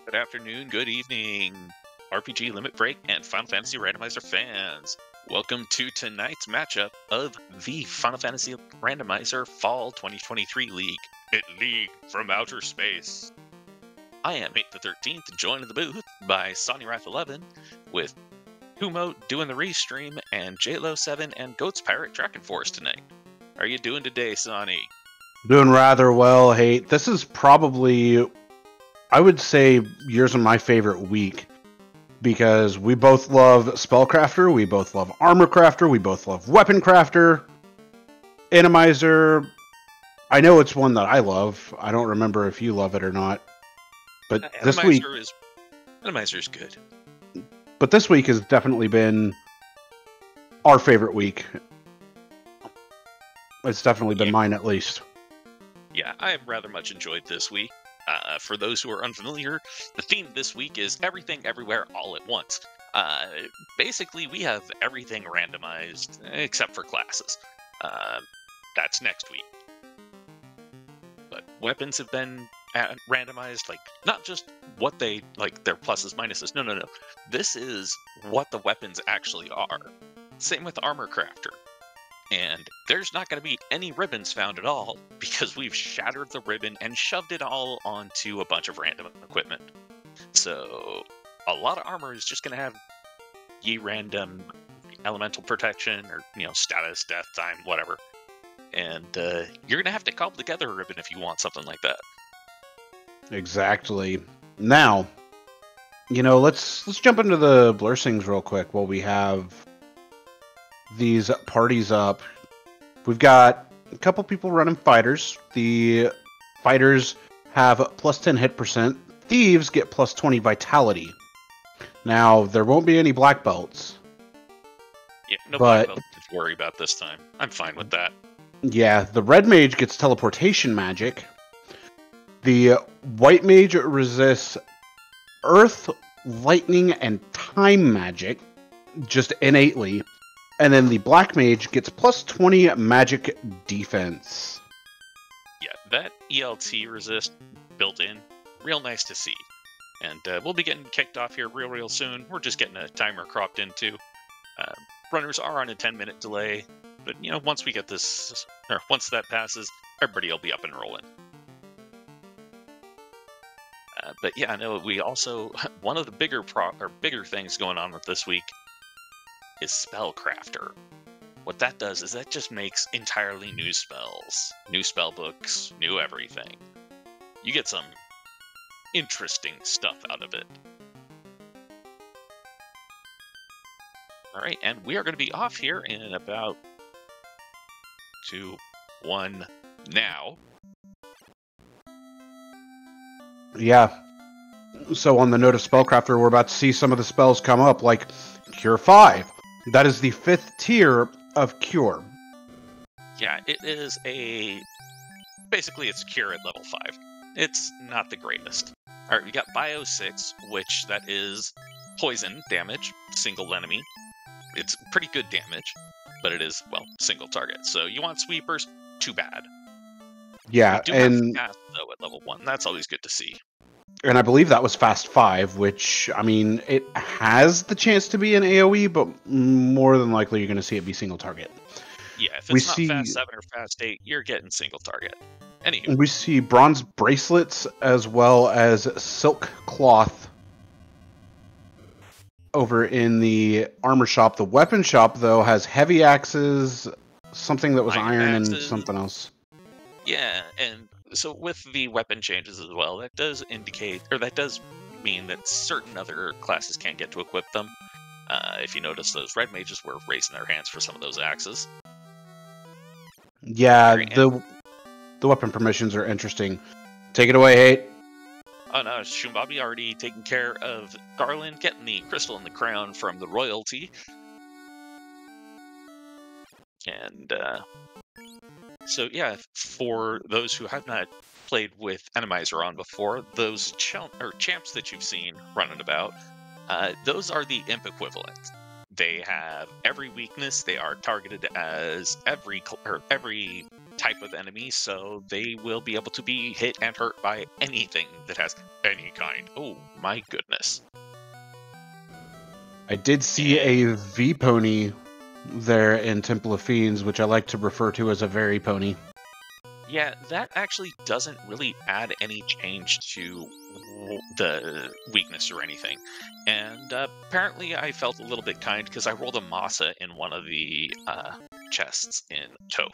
Good afternoon, good evening, RPG Limit Break and Final Fantasy Randomizer fans. Welcome to tonight's matchup of the Final Fantasy Randomizer Fall 2023 League from outer space. I am 8 the 13th, joined in the booth by Sonny Wrath 11, with Humo doing the restream, and JLo7 and Goats Pirate tracking for us tonight. How are you doing today, Sonny? Doing rather well, Hate. This is probably, I would say, yours and my favorite week, because we both love Spellcrafter, we both love Armor Crafter, we both love Weapon Crafter. Randomizer, I know it's one that I love. I don't remember if you love it or not. But this week... Randomizer's good. But this week has definitely been our favorite week. It's definitely been mine, at least. Yeah, I have rather much enjoyed this week. For those who are unfamiliar, the theme this week is Everything Everywhere All at Once. Basically, we have everything randomized, except for classes. That's next week. But weapons have been randomized, like, not just what they, like, their pluses, minuses. No. This is what the weapons actually are. Same with Armor Crafter. And there's not going to be any ribbons found at all, because we've shattered the ribbon and shoved it all onto a bunch of random equipment. So a lot of armor is just going to have random elemental protection, or, status, death time, whatever. And you're going to have to cobble together a ribbon if you want something like that. Exactly. Now, let's jump into the Blursings real quick while we have these parties up. We've got a couple people running fighters. The fighters have plus 10 hit percent. Thieves get plus 20 vitality. Now, there won't be any black belts. Yeah, no black belts to worry about this time. I'm fine with that. Yeah, the red mage gets teleportation magic. The white mage resists earth, lightning, and time magic just innately. And then the black mage gets plus 20 magic defense. Yeah, that ELT resist built in, real nice to see. And we'll be getting kicked off here real soon. We're just getting a timer cropped in too. Runners are on a 10-minute delay, but once we get this, or once that passes, everybody will be up and rolling. But yeah, no, we also, one of the bigger things going on with this week is Spellcrafter. What that does is that just makes entirely new spells, new spell books, new everything. You get some interesting stuff out of it. Alright, and we are going to be off here in about 2, 1 now. Yeah. So on the note of Spellcrafter, we're about to see some of the spells come up, like Cure 5. That is the 5th tier of Cure. Yeah, it is basically it's Cure at level 5. It's not the greatest. Alright, we got Bio 6, which that is poison damage, single enemy. It's pretty good damage, but it is, single target. So you want sweepers? Too bad. Yeah, we do have fast, though, at level 1. That's always good to see. And I believe that was Fast 5, which, it has the chance to be an AoE, but more than likely you're going to see it be single target. Yeah, if it's not Fast 7 or Fast 8, you're getting single target. Anywho. We see bronze bracelets as well as silk cloth over in the armor shop. The weapon shop, though, has heavy axes, something that was iron and something else. Yeah, and so with the weapon changes as well, that does indicate, or that does mean that certain other classes can't get to equip them. If you notice, those red mages were raising their hands for some of those axes. Yeah, the weapon permissions are interesting. Take it away, Hate. Oh no, Shumbabi already taking care of Garland, getting the crystal and the crown from the royalty. And, so yeah, for those who have not played with Randomizer on before, those champs that you've seen running about, those are the imp equivalent. They have every weakness. They are targeted as every type of enemy, so they will be able to be hit and hurt by anything that has any kind. Oh my goodness. I did see a V-Pony there in Temple of Fiends, which I like to refer to as a very pony. Yeah, that actually doesn't really add any change to the weakness or anything. And apparently I felt a little bit kind because I rolled a Masa in one of the chests in Toe.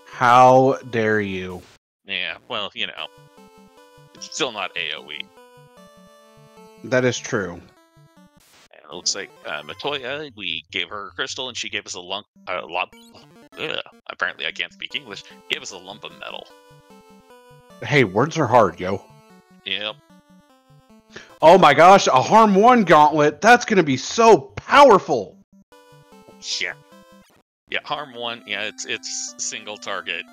How dare you? Yeah, well, you know, it's still not AoE. That is true. And it looks like Matoya, we gave her a crystal and she gave us a lump. Apparently I can't speak English. Gave us a lump of metal. Hey, words are hard, yo. Yep. Oh my gosh, a Harm 1 gauntlet! That's gonna be so powerful! Yeah. Yeah, Harm 1, yeah, it's single target,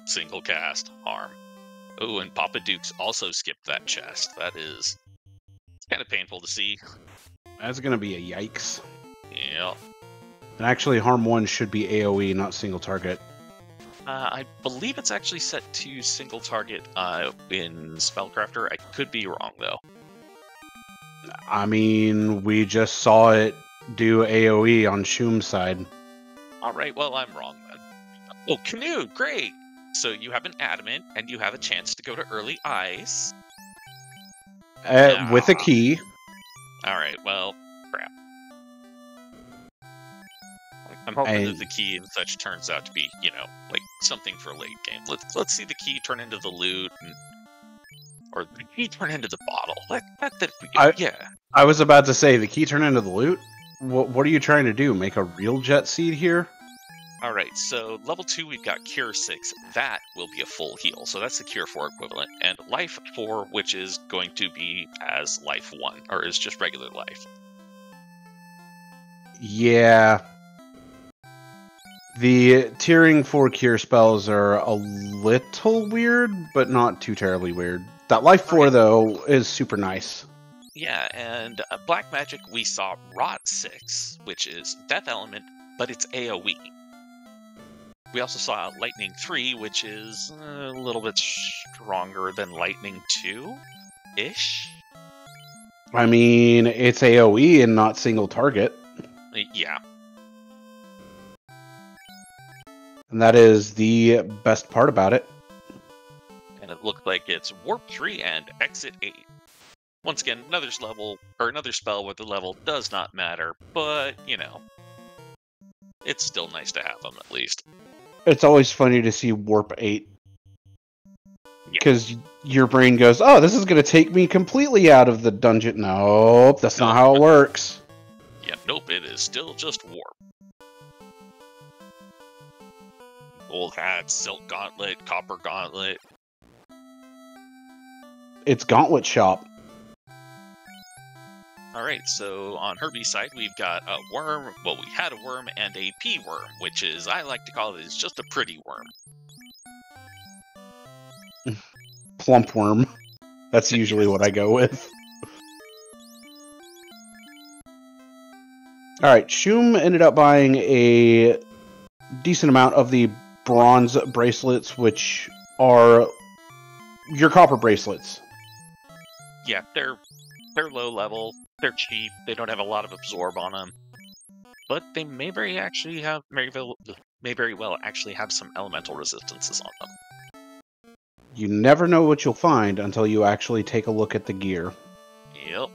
single cast, Harm. Oh, and Papa Dukes also skipped that chest. That is kind of painful to see. That's gonna be a yikes. Yeah. And actually, Harm 1 should be AoE, not single target. I believe it's actually set to single target in Spellcrafter. I could be wrong, though. I mean, we just saw it do AoE on Shum's side. Alright, well, I'm wrong then. Oh, Canoe, great! So you have an Adamant, and you have a chance to go to Early Ice. With a key. Alright, well, crap. I'm hoping that the key and such turns out to be, you know, like something for late game. Let's see the key turn into the loot, or the key turn into the bottle. Yeah. I was about to say, the key turn into the loot? What are you trying to do? Make a real jet seed here? Alright, so level 2 we've got Cure 6. That will be a full heal, so that's the Cure 4 equivalent. And Life 4, which is going to be as Life 1, or is just regular life. Yeah. The tiering for cure spells are a little weird, but not too terribly weird. That Life 4, though, is super nice. Yeah, and Black Magic, we saw Rot 6, which is Death Element, but it's AoE. We also saw Lightning 3, which is a little bit stronger than Lightning 2-ish. I mean, it's AoE and not single target. Yeah. And that is the best part about it. And it looked like it's Warp 3 and Exit 8. Once again, another spell where the level does not matter, but, you know, it's still nice to have them at least. It's always funny to see Warp 8. Because your brain goes, oh, this is going to take me completely out of the dungeon. Nope, that's not how it works. Yeah, nope, it is still just Warp. Gold hat, silk gauntlet, copper gauntlet. It's Gauntlet Shop. Alright, so on Herbie's side, we've got a worm. Well, we had a worm and a pea worm, which is, I like to call it, is just a pretty worm. Plump worm. That's usually what I go with. Alright, Shum ended up buying a decent amount of the bronze bracelets, which are your copper bracelets. Yeah, they're low level, they're cheap, they don't have a lot of absorb on them, but they may very well actually have some elemental resistances on them. You never know what you'll find until you actually take a look at the gear. Yep.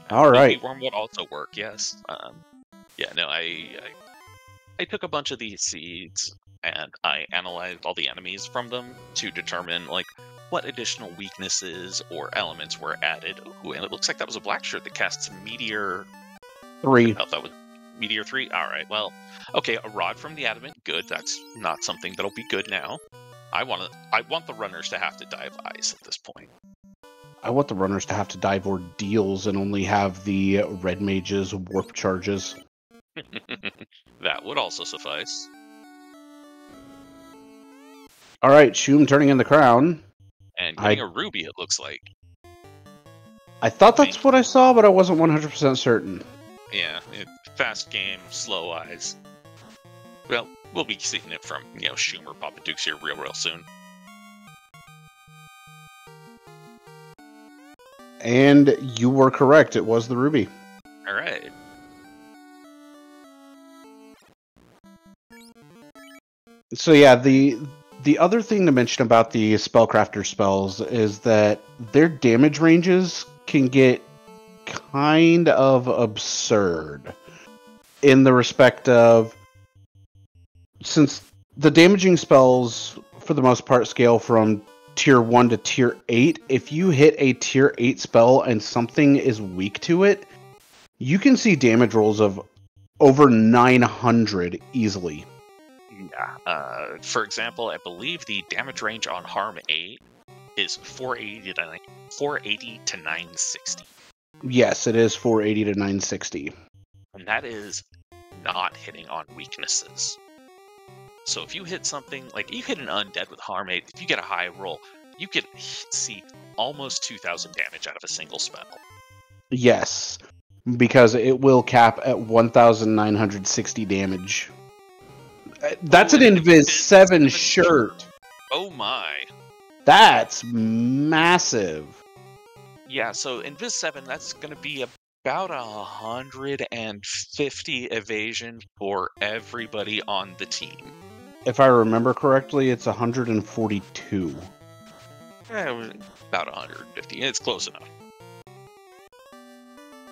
All right. Worm would also work, yes. Yeah, no, I took a bunch of these seeds and I analyzed all the enemies from them to determine like what additional weaknesses or elements were added. Ooh, and it looks like that was a black shirt that casts Meteor 3. Oh, that was Meteor 3? Alright, well, okay, a rod from the adamant, good. That's not something that'll be good now. I want the runners to have to dive ice at this point. I want the runners to have to dive ordeals and only have the red mages warp charges. That would also suffice. Alright, Shum turning in the crown. And getting a ruby, it looks like. I thought that's what I saw, but I wasn't 100% certain. Yeah, fast game, slow eyes. Well, we'll be seeing it from, Schumer, Papa Dukes here real soon. And you were correct. It was the Ruby. All right. So yeah, the other thing to mention about the Spellcrafter spells is that their damage ranges can get kind of absurd in the respect of, since the damaging spells for the most part scale from tier 1 to tier 8, if you hit a tier 8 spell and something is weak to it, you can see damage rolls of over 900 easily. Yeah. For example, I believe the damage range on Harm 8 is 480 to 960. Yes, it is 480 to 960. And that is not hitting on weaknesses. So if you hit something, like you hit an undead with Harm 8, if you get a high roll, you can see almost 2,000 damage out of a single spell. Yes, because it will cap at 1,960 damage. That's an Invis 7 shirt. Oh my. That's massive. Yeah, so Invis 7, that's going to be about 150 evasion for everybody on the team. If I remember correctly, it's 142. About 150. It's close enough.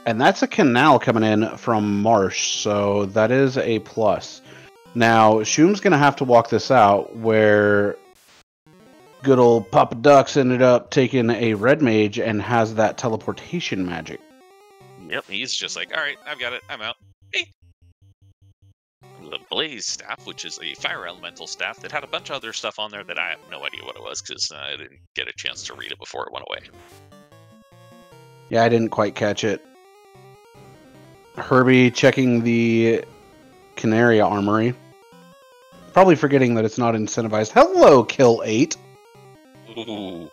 And that's a canal coming in from Marsh, so that is a plus. Now, Shoom's going to have to walk this out, where good old Papa Ducks ended up taking a red mage and has that teleportation magic. Yep, he's just like, alright, I've got it, I'm out. Hey. The Blaze staff, which is a fire elemental staff that had a bunch of other stuff on there that I have no idea what it was, because I didn't get a chance to read it before it went away. Yeah, I didn't quite catch it. Herbie checking the Canaria Armory. Probably forgetting that it's not incentivized. Hello, Kill 8! Ooh.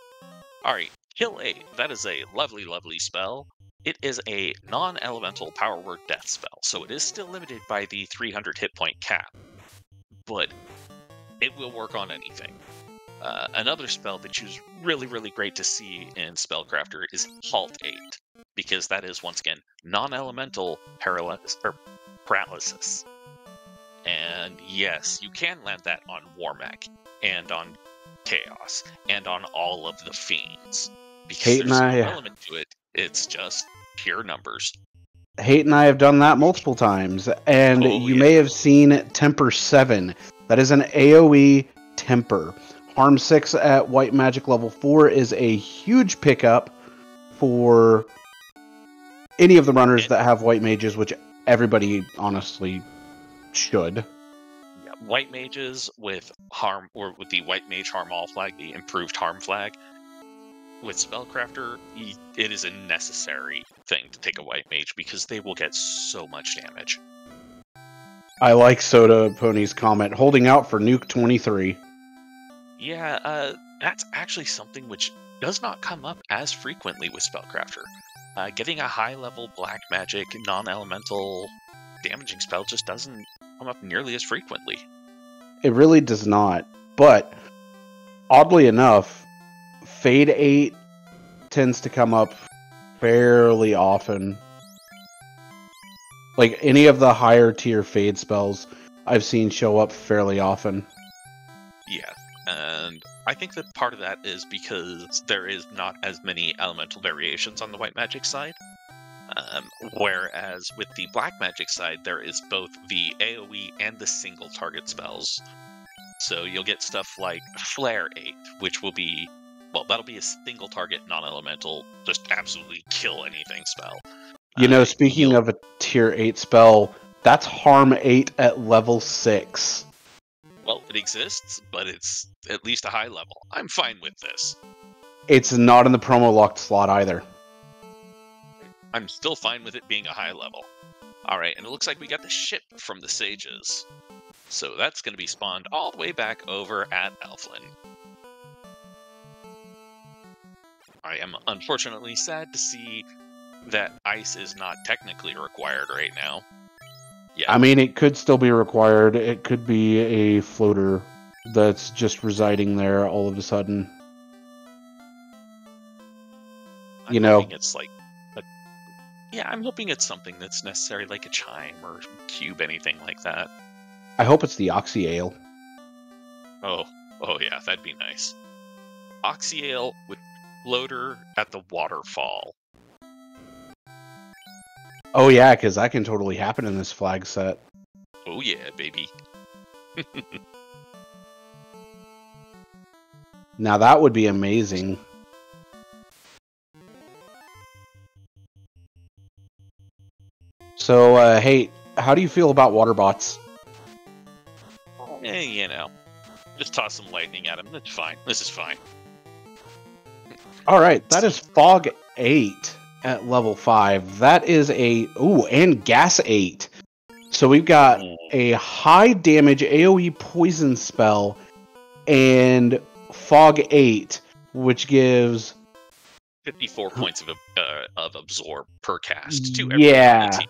Alright, Kill 8. That is a lovely, lovely spell. It is a non-elemental power word death spell, so it is still limited by the 300 hit point cap. But it will work on anything. Another spell that is really, really great to see in Spellcrafter is Halt 8, because that is, once again, non-elemental paralysis. And yes, you can land that on Warmech, and on Chaos, and on all of the Fiends. Because there's no element to it, it's just pure numbers. Hate and I have done that multiple times, and you may have seen Temper 7. That is an AoE Temper. Harm 6 at White Magic level 4 is a huge pickup for any of the runners that have White Mages, which everybody honestly should. Yeah, White Mages with Harm, or with the White Mage Harm All flag, the improved Harm flag. With Spellcrafter, it is a necessary thing to take a White Mage, because they will get so much damage. I like Soda Pony's comment, holding out for Nuke 23. Yeah, that's actually something which does not come up as frequently with Spellcrafter. Getting a high-level black magic, non-elemental damaging spell just doesn't come up nearly as frequently. It really does not, but oddly enough, Fade 8 tends to come up fairly often. Like, any of the higher tier Fade spells I've seen show up fairly often. Yeah, and I think that part of that is because there is not as many elemental variations on the white magic side. Whereas with the black magic side, there is both the AoE and the single target spells. So you'll get stuff like Flare 8, which will be, well, that'll be a single target non-elemental, just absolutely kill anything spell. You know, speaking of a tier 8 spell, that's Harm 8 at level 6. Well, it exists, but it's at least a high level. I'm fine with this. It's not in the promo locked slot either. I'm still fine with it being a high level. Alright, and it looks like we got the ship from the Sages. So that's going to be spawned all the way back over at Elflin. I am unfortunately sad to see that ice is not technically required right now. Yeah. I mean, it could still be required. It could be a floater that's just residing there all of a sudden. I'm hoping it's like I'm hoping it's something that's necessary, like a chime or cube, anything like that. I hope it's the Oxy Ale. Oh yeah, that'd be nice. Oxy Ale with floater at the waterfall. Oh yeah, because that can totally happen in this flag set. Oh yeah, baby. Now that would be amazing. So, hey, how do you feel about water bots? You know, just toss some lightning at him. That's fine. This is fine. All right, that is Fog 8 at level 5. That is and Gas 8. So we've got a high damage AoE poison spell and Fog 8, which gives 54 points of absorb per cast to everyone on the team.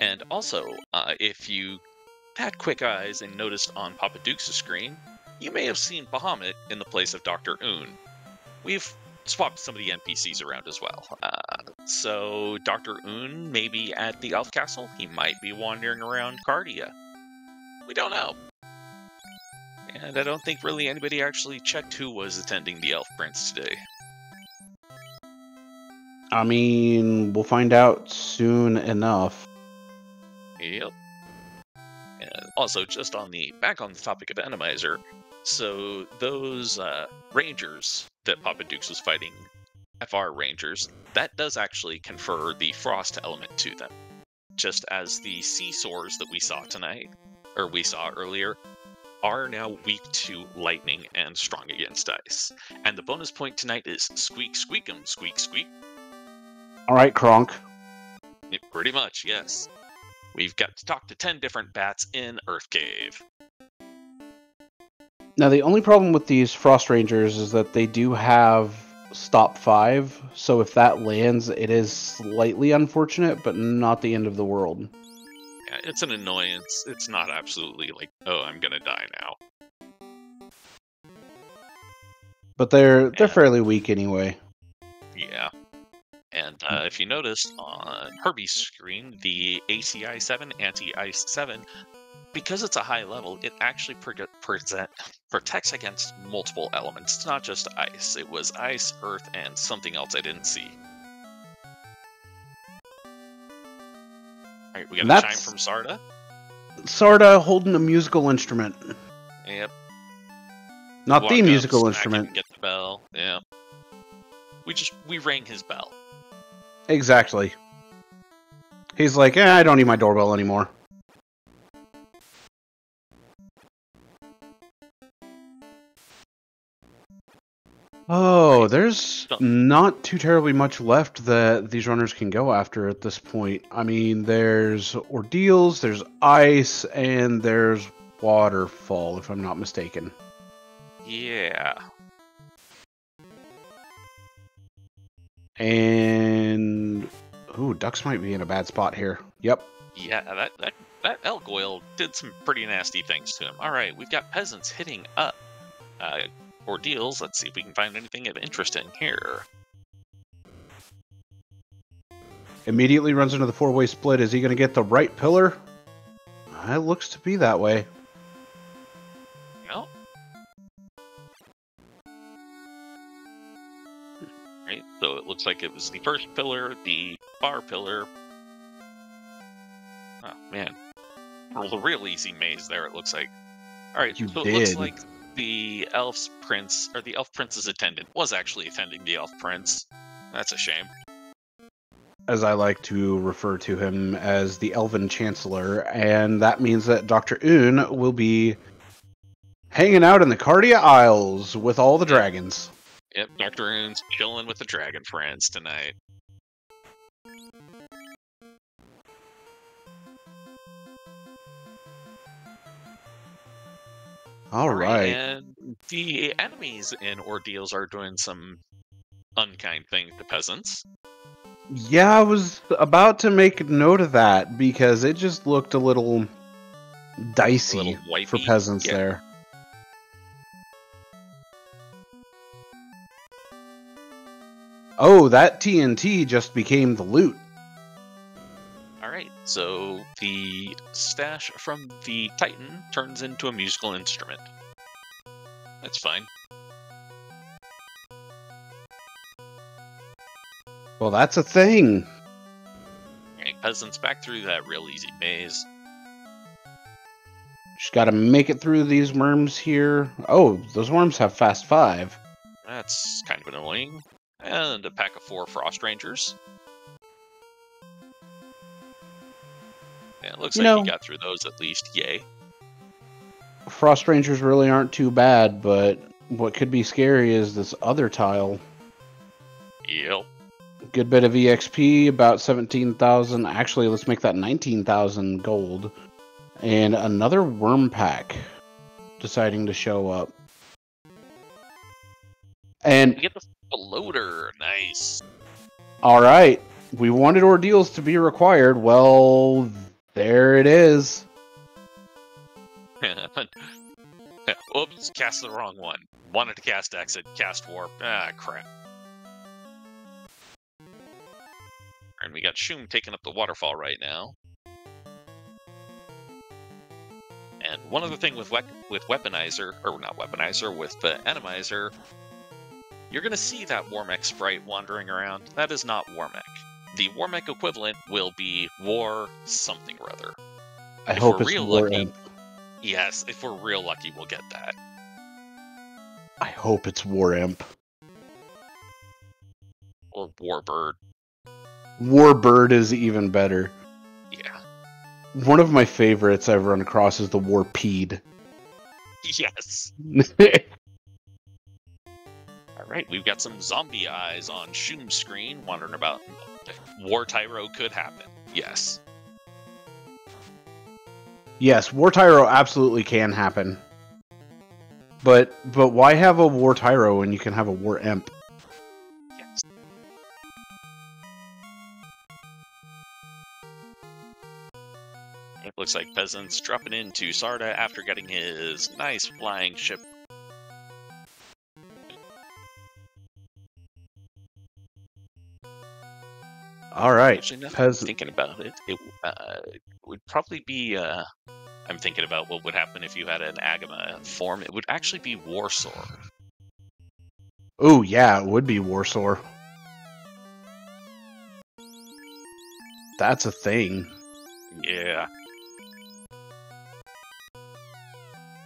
And also, if you had quick eyes and noticed on Papa Duke's screen, you may have seen Bahamut in the place of Dr. Oon. We've swapped some of the NPCs around as well. So Dr. Oon may be at the Elf Castle. He might be wandering around Cardia. We don't know. And I don't think really anybody actually checked who was attending the Elf Prince today. I mean, we'll find out soon enough. Yep. And also, just back on the topic of Randomizer, so those Rangers that Papa Dukes was fighting, FR Rangers, that does actually confer the Frost element to them. Just as the Seesaws that we saw earlier, are now weak to lightning and strong against ice. And the bonus point tonight is squeak squeakum, squeak squeak. All right, Kronk. Pretty much, yes. We've got to talk to 10 different bats in Earth Cave. Now, the only problem with these Frost Rangers is that they do have stop 5, so if that lands, it is slightly unfortunate, but not the end of the world. Yeah, it's an annoyance. It's not absolutely like, oh, I'm gonna die now. But they're fairly weak anyway. Yeah. And if you noticed on Herbie's screen, the ACI 7, Anti-Ice 7, because it's a high level, it actually protects against multiple elements. It's not just ice. It was ice, earth, and something else I didn't see. Alright, we got a chime from Sarda. Sarda holding a musical instrument. Yep. Not the musical instrument. Get the bell. Yeah. We rang his bell. Exactly. He's like, I don't need my doorbell anymore. Oh, there's not too terribly much left that these runners can go after at this point. I mean, there's ordeals, there's ice, and there's waterfall, if I'm not mistaken. Yeah. And ducks might be in a bad spot here. Yep. Yeah, that elk oil did some pretty nasty things to him. All right, we've got peasants hitting up ordeals. Let's see if we can find anything of interest in here. Immediately runs into the 4-way split. Is he going to get the right pillar? It looks to be that way. Well. Right, so it looks like it was the first pillar, the far pillar. Oh, man. A real easy maze there, it looks like. Alright, so it looks like the Elf Prince's attendant was actually attending the Elf Prince. That's a shame. As I like to refer to him as the Elven Chancellor, and that means that Dr. Oon will be hanging out in the Cardia Isles with all the dragons. Yep, Dr. Oon's chilling with the dragon friends tonight. All right. And the enemies in ordeals are doing some unkind things to peasants. Yeah, I was about to make note of that because it just looked a little A little dicey for wipey. peasants Yeah. there. Oh, that TNT just became the loot. All right. So the stash from the Titan turns into a musical instrument. That's fine. Well, that's a thing. All right, peasants back through that real easy maze. Just gotta make it through these worms here. Oh, those worms have fast 5. That's kind of annoying. And a pack of 4 Frost Rangers. Yeah, it looks You like you know, got through those at least. Yay. Frost Rangers really aren't too bad, but what could be scary is this other tile. Yep. Good bit of EXP, about 17,000. Actually, let's make that 19,000 gold. And another worm pack deciding to show up. And You get the loader. Nice. all right, we wanted ordeals to be required. Well, there it is. Oops, cast the wrong one. Wanted to cast exit, cast warp. Ah, crap. And we got Shum taking up the waterfall right now. And one other thing with Weaponizer, or not Weaponizer, with the Enemizer, you're going to see that Warmech sprite wandering around. That is not Warmech. The Warmech equivalent will be War something or other. I If hope we're it's real War lucky, Imp. yes, if we're real lucky, we'll get that. I hope it's War Imp. Or Warbird. Warbird is even better. Yeah. One of my favorites I've run across is the Warpeed. Yes. Alright, we've got some zombie eyes on Shum's screen wondering about War Tyro could happen. Yes. Yes, War Tyro absolutely can happen. But why have a War Tyro when you can have a War Imp? Yes. It looks like Peasant's dropping into Sarda after getting his nice flying ship. All right, Actually, now Peasant. thinking about it, it would probably be. I'm thinking about what would happen if you had an Agama form. It would actually be Warsaw. Oh yeah, it would be Warsaw. That's a thing. Yeah.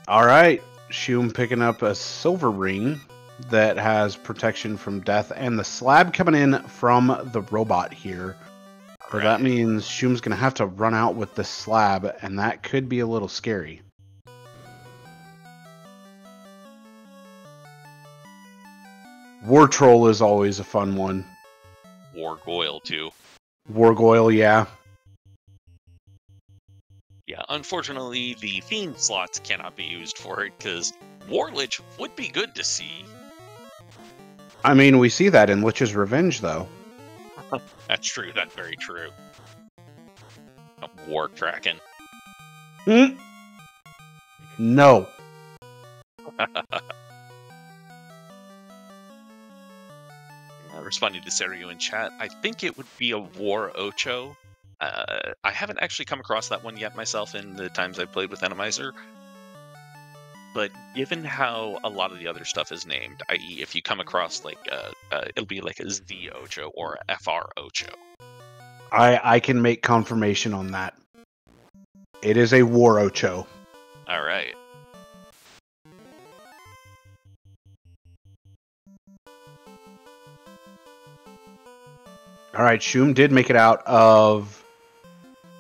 All right, Shum picking up a silver ring that has protection from death, and the slab coming in from the robot here. So that means Shum's going to have to run out with the slab, and that could be a little scary. War Troll is always a fun one. Wargoyle, too. Wargoyle, yeah. Yeah, unfortunately, the theme slots cannot be used for it, because Warlich would be good to see. I mean, we see that in Lich's Revenge, though. That's true, that's very true. War Kraken. No. Responding to Serio in chat, I think it would be a War Ocho. I haven't actually come across that one yet myself in the times I've played with Enemizer. But given how a lot of the other stuff is named, i.e. if you come across like, it'll be like a Z Ocho or a FR Ocho. I can make confirmation on that. It is a War Ocho. Alright. All right, Shum did make it out of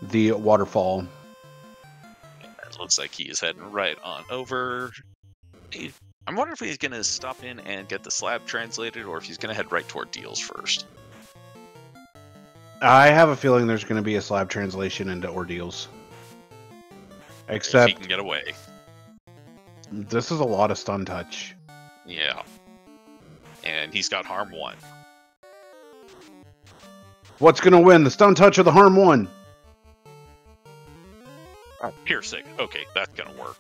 the waterfall. It looks like he is heading right on over. I'm wondering if he's going to stop in and get the slab translated, or if he's going to head right toward deals first. I have a feeling there's going to be a slab translation into ordeals. Except if he can get away. This is a lot of stun touch. Yeah. And he's got harm 1. What's gonna win, the Stone Touch or the Harm 1? Piercing. Okay, that's gonna work.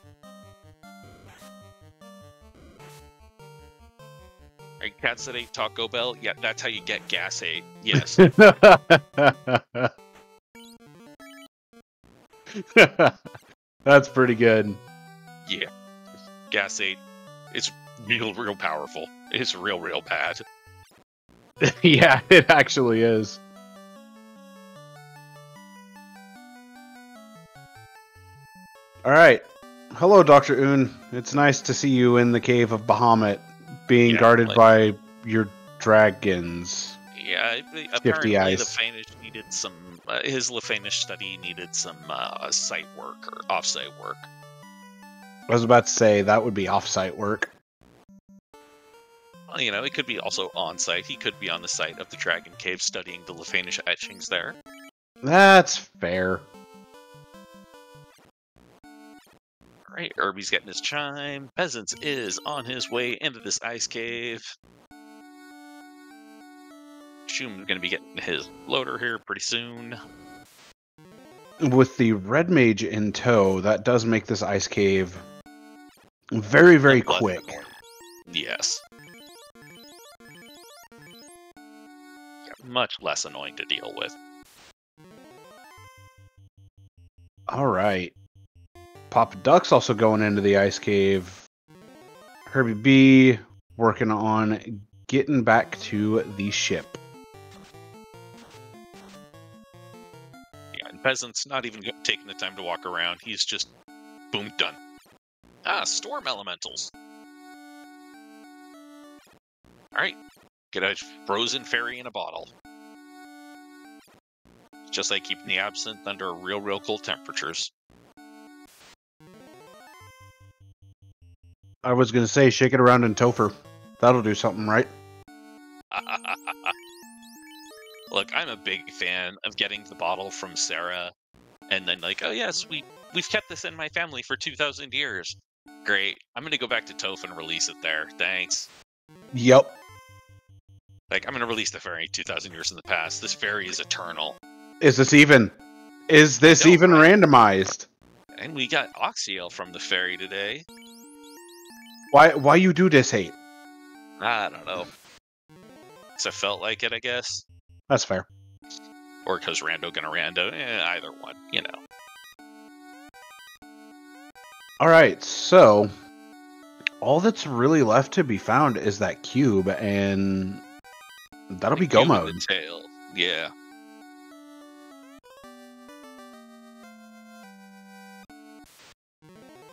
Right, cats that ate Taco Bell? Yeah, that's how you get gas ate. Yes. That's pretty good. Yeah. Gas ate. It's real powerful. It's real bad. Yeah, it actually is. Alright. Hello, Dr. Un. It's nice to see you in the cave of Bahamut, being guarded by your dragons. Yeah, apparently Lefanish needed some... his Lefanish study needed some site work or off-site work. I was about to say, that would be off-site work. Well, you know, it could be also on-site. He could be on the site of the Dragon Cave studying the Lefanish etchings there. That's fair. Alright, Irby's getting his chime. Peasants is on his way into this ice cave. Shum's going to be getting his loader here pretty soon. With the Red Mage in tow, that does make this ice cave very quick. Yes. Much less annoying to deal with. Alright. Papa Duck's also going into the ice cave. Herbie B working on getting back to the ship. Yeah, and Peasant's not even taking the time to walk around. He's just, boom, done. Ah, storm elementals. Alright, get a frozen fairy in a bottle. Just like keeping the absinthe under real cold temperatures. I was going to say, shake it around in Topher. That'll do something, right? Look, I'm a big fan of getting the bottle from Sarah, and then like, oh yes, we've kept this in my family for 2,000 years. Great. I'm gonna go back to Toph and release it there. Thanks. Yep. Like, I'm gonna release the fairy 2,000 years in the past. This fairy is eternal. Is this even randomized? And we got Oxyale from the fairy today. Why you do this hate? I don't know. Because I felt like it, I guess. That's fair. Or because Rando gonna Rando. Either one, you know. Alright, so all that's really left to be found is that cube, and that'll be go mode. The tail. Yeah.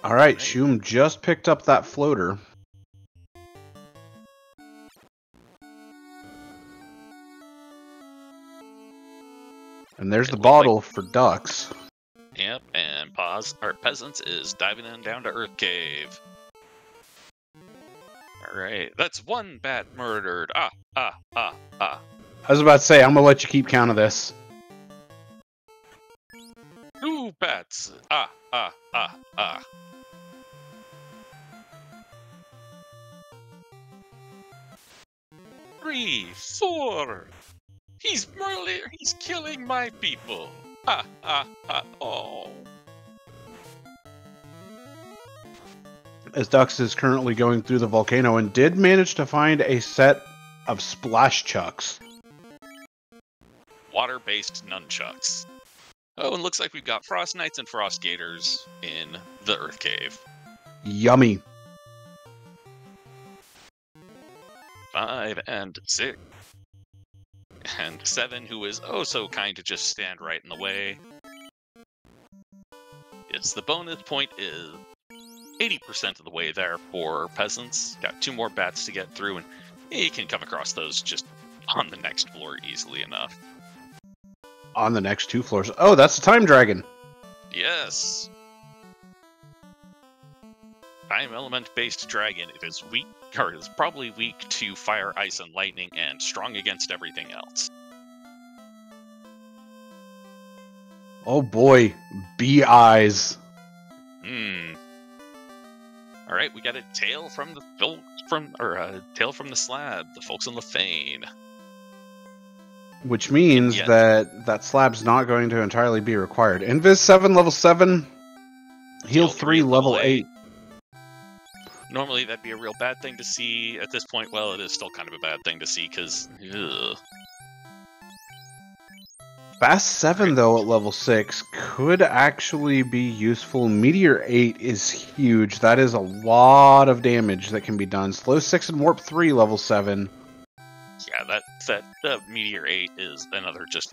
Alright, Shum just picked up that floater. And there's the bottle for ducks. Yep, and Peasants is diving in down to Earth Cave. Alright, that's one bat murdered. I was about to say, I'm gonna let you keep count of this. 2 bats. 3, 4. He's killing my people. Oh. As Dux is currently going through the volcano and did manage to find a set of splash chucks. Water-based nunchucks. Oh, and looks like we've got Frost Knights and Frost Gators in the Earth Cave. Yummy. 5 and 6. And 7, who is oh so kind to just stand right in the way. Yes, the bonus point is 80% of the way there for Peasants. Got 2 more bats to get through, and you can come across those just on the next floor easily enough. On the next 2 floors. Oh, that's the Time Dragon. Yes. Time element-based dragon. It is weak, or is probably weak to fire, ice, and lightning, and strong against everything else. Oh boy, bee eyes. All right, we got a tale from the tale from the slab. The folks on Lefane. Which means Yeah. that slab's not going to entirely be required. Invis 7, level 7. Heal 3, level 8. Normally, that'd be a real bad thing to see. At this point, well, it is still kind of a bad thing to see, because... Fast 7, though, at level 6 could actually be useful. Meteor 8 is huge. That is a lot of damage that can be done. Slow 6 and Warp 3, level 7. Yeah, that Meteor 8 is another just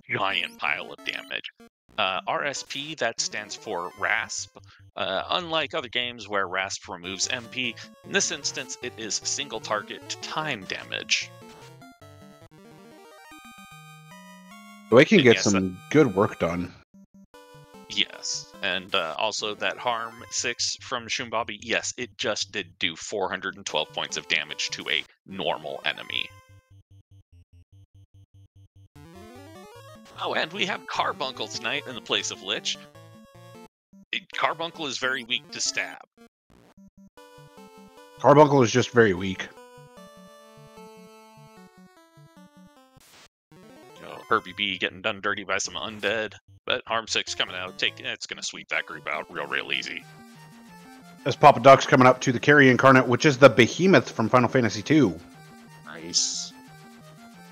giant pile of damage. RSP, that stands for RASP. Unlike other games where RASP removes MP, in this instance it is single target time damage. We can get some good work done. Yes, and also that Harm 6 from Shumbabi, yes, it just did do 412 points of damage to a normal enemy. Oh, and we have Carbuncle tonight in the place of Lich. Carbuncle is very weak to stab. Carbuncle is just very weak. Herbie B getting done dirty by some undead, but Harm 6 coming out, it's going to sweep that group out real easy. As Papa Duck's coming up to the Carry Incarnate, which is the Behemoth from Final Fantasy II. Nice.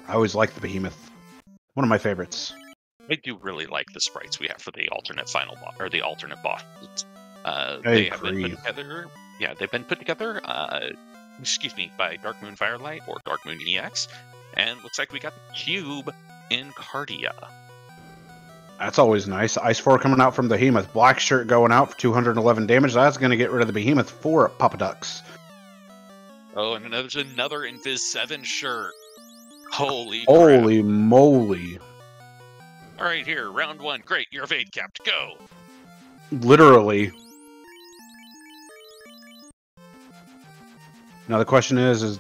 I always like the Behemoth. One of my favorites. I do really like the sprites we have for the alternate final boss, or the alternate bosses. They have been put together. Yeah, they've been put together. By Dark Moon Firelight or Dark Moon EX, and looks like we got the cube in Cardia. That's always nice. Ice 4 coming out from the Behemoth. Black Shirt going out for 211 damage. That's going to get rid of the Behemoth for Papa Ducks. Oh, and there's another Invis 7 shirt. Holy moly. All right, here, round 1. Great, you're evade capped. Go. Literally. Now the question is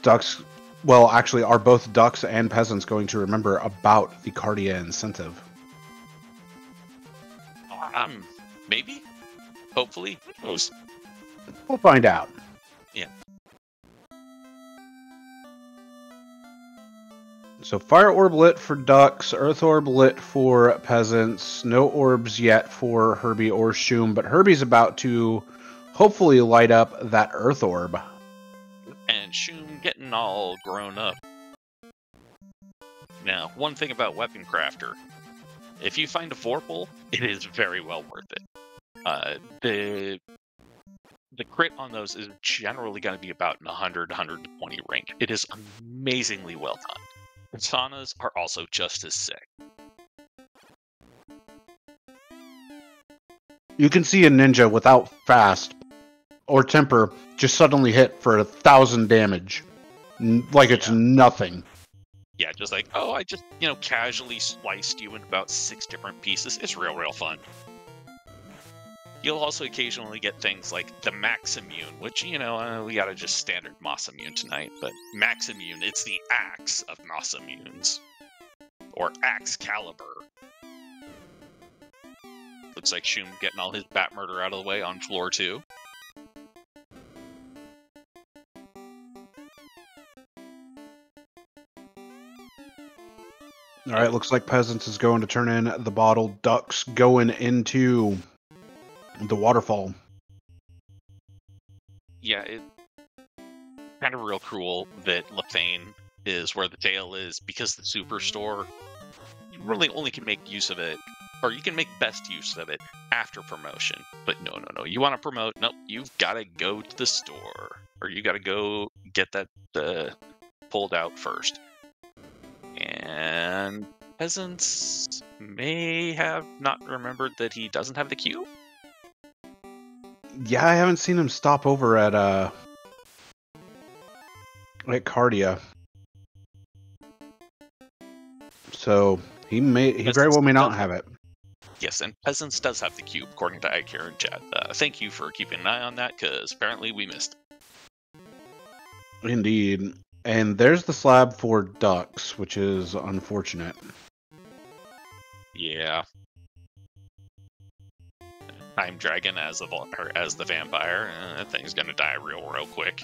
Ducks... Well, actually, are both Ducks and Peasants going to remember about the Cardia incentive? Maybe? Hopefully? We'll find out. Yeah. So Fire Orb lit for Ducks, Earth Orb lit for Peasants, no orbs yet for Herbie or Shum, but Herbie's about to hopefully light up that Earth Orb. And Shum getting all grown up. Now, one thing about Weapon Crafter. If you find a Vorpal, it is very well worth it. The crit on those is generally going to be about 100-120 rank. It is amazingly well done. Katanas are also just as sick. You can see a ninja without fast or temper just suddenly hit for 1,000 damage. Like it's nothing. Yeah, just like, oh, I just, casually sliced you in about 6 different pieces. It's real fun. You'll also occasionally get things like the Max Immune, which, we gotta just standard Moss Immune tonight, but Max Immune, it's the axe of Moss Immunes. Or Axe Caliber. Looks like Shum getting all his Bat Murder out of the way on floor 2. Alright, looks like Peasants is going to turn in the bottle. Ducks going into the waterfall. Yeah, it's kind of real cruel that Lethane is where the tail is, because the Superstore, you really only can make use of it, or you can make best use of it after promotion. But no. You want to promote? Nope, you've got to go to the store, or you got to go get that pulled out first. And Peasants may have not remembered that he doesn't have the cube. Yeah, I haven't seen him stop over at Cardia. So he very well may not have it. Yes, and Peasants does have the cube, according to iCare and chat. Thank you for keeping an eye on that, because apparently we missed it. Indeed. And there's the slab for Ducks, which is unfortunate. Yeah. Time Dragon as the vampire. That thing's gonna die real quick.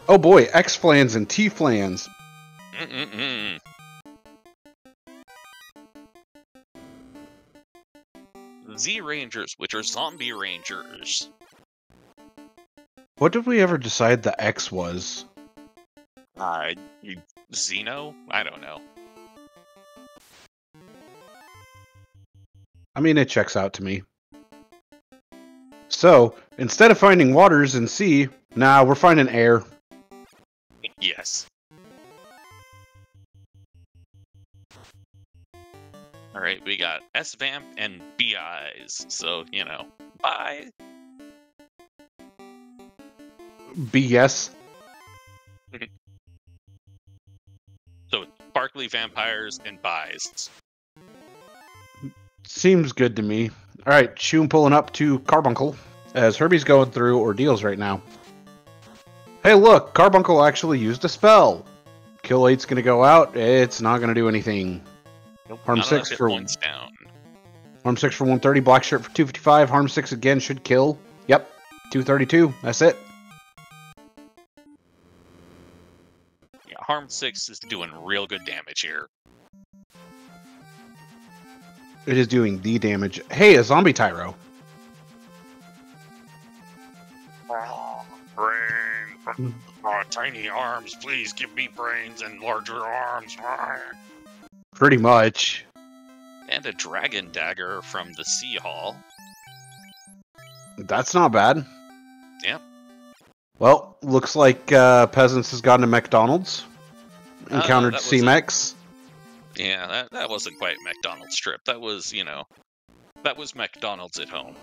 Oh boy, X-Flans and T-Flans. Mm-mm-mm. Z Rangers, which are zombie rangers. What did we ever decide the X was? Uh, Xeno? I don't know. I mean, it checks out to me. So, instead of finding waters in sea, nah, we're finding air. Yes. Alright, we got S-Vamp and B-Eyes. So, you know, bye. BS. So, sparkly vampires and buys. Seems good to me. Alright, Shun pulling up to Carbuncle, as Herbie's going through ordeals right now. Hey look, Carbuncle actually used a spell. Kill 8's gonna go out, it's not gonna do anything. Nope, Harm 6 for points down. Harm 6 for 130, Black Shirt for 255, Harm 6 again should kill. Yep, 232, that's it. Yeah, Harm 6 is doing real good damage here. It is doing the damage. Hey, a zombie Tyro. Brain. Tiny arms, please give me brains and larger arms. Pretty much. And a dragon dagger from the Sea Hall. That's not bad. Yep. Well, looks like Peasants has gotten to McDonald's. Encountered C-Mex. Yeah, that wasn't quite McDonald's trip. That was, you know, that was McDonald's at home.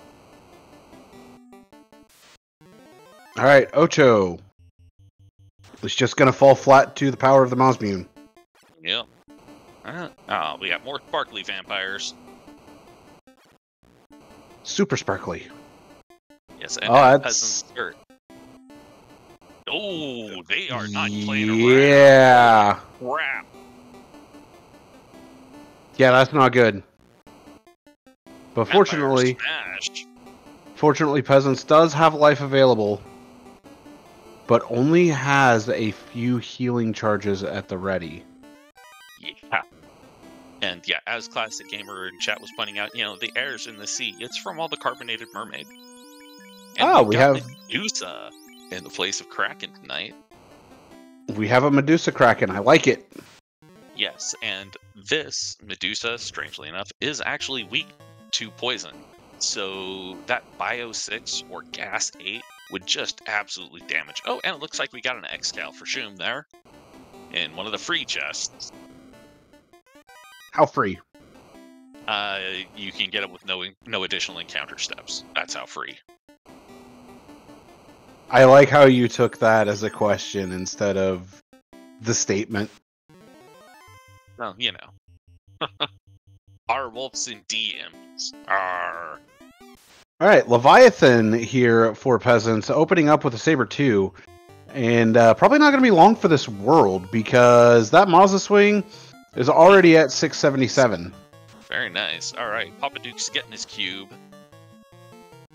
Alright, Ocho. It's just gonna fall flat to the power of the Mosmune. Yep. We got more sparkly vampires. Super sparkly. Yes, and peasants. Oh, they are not playing around. Yeah. Crap. Yeah, that's not good. But fortunately, Peasants does have life available, but only has a few healing charges at the ready. Yeah. And yeah, as Classic Gamer in chat was pointing out, you know, the air's in the sea. It's from all the carbonated mermaid. And we have Medusa in the place of Kraken tonight. We have a Medusa Kraken. I like it. Yes, and this Medusa, strangely enough, is actually weak to poison. So that Bio 6 or Gas 8 would just absolutely damage. Oh, and it looks like we got an X-Cal for Shum there. In one of the free chests. How free? You can get it with no additional encounter steps. That's how free. I like how you took that as a question instead of the statement. Well, you know. Our wolves and DMs. Arr. Alright, Leviathan here for Peasants, opening up with a Saber 2. And probably not going to be long for this world, because that Mazda Swing is already at 677. Very nice. Alright, Papa Duke's getting his cube.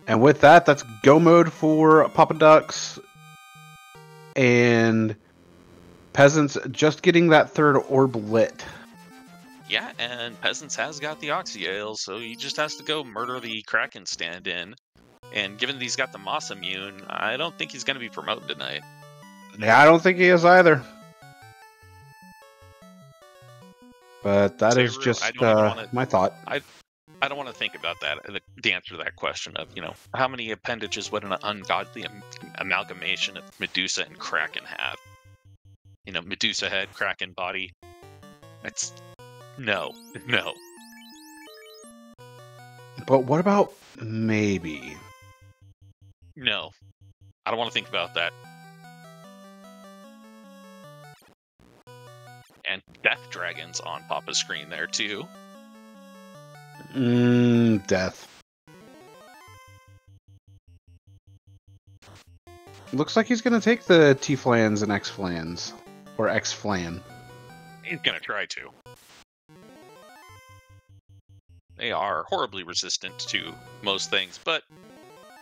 And with that, that's go mode for Papa Ducks. And Peasants just getting that third orb lit. Yeah, and Peasants has got the Oxyale, so he just has to go murder the Kraken stand-in. And given that he's got the Moss immune, I don't think he's going to be promoted tonight. Yeah, I don't think he is either. But that is just my thought. I don't want to think about that, the answer to that question of, you know, how many appendages would an ungodly amalgamation of Medusa and Kraken have? You know, Medusa head, Kraken body. It's... No. But what about maybe? No. I don't want to think about that. And Death Dragons on Papa's screen there, too. Death. Looks like he's going to take the T-Flans and X-Flans. Or X-Flan. He's going to try to. They are horribly resistant to most things, but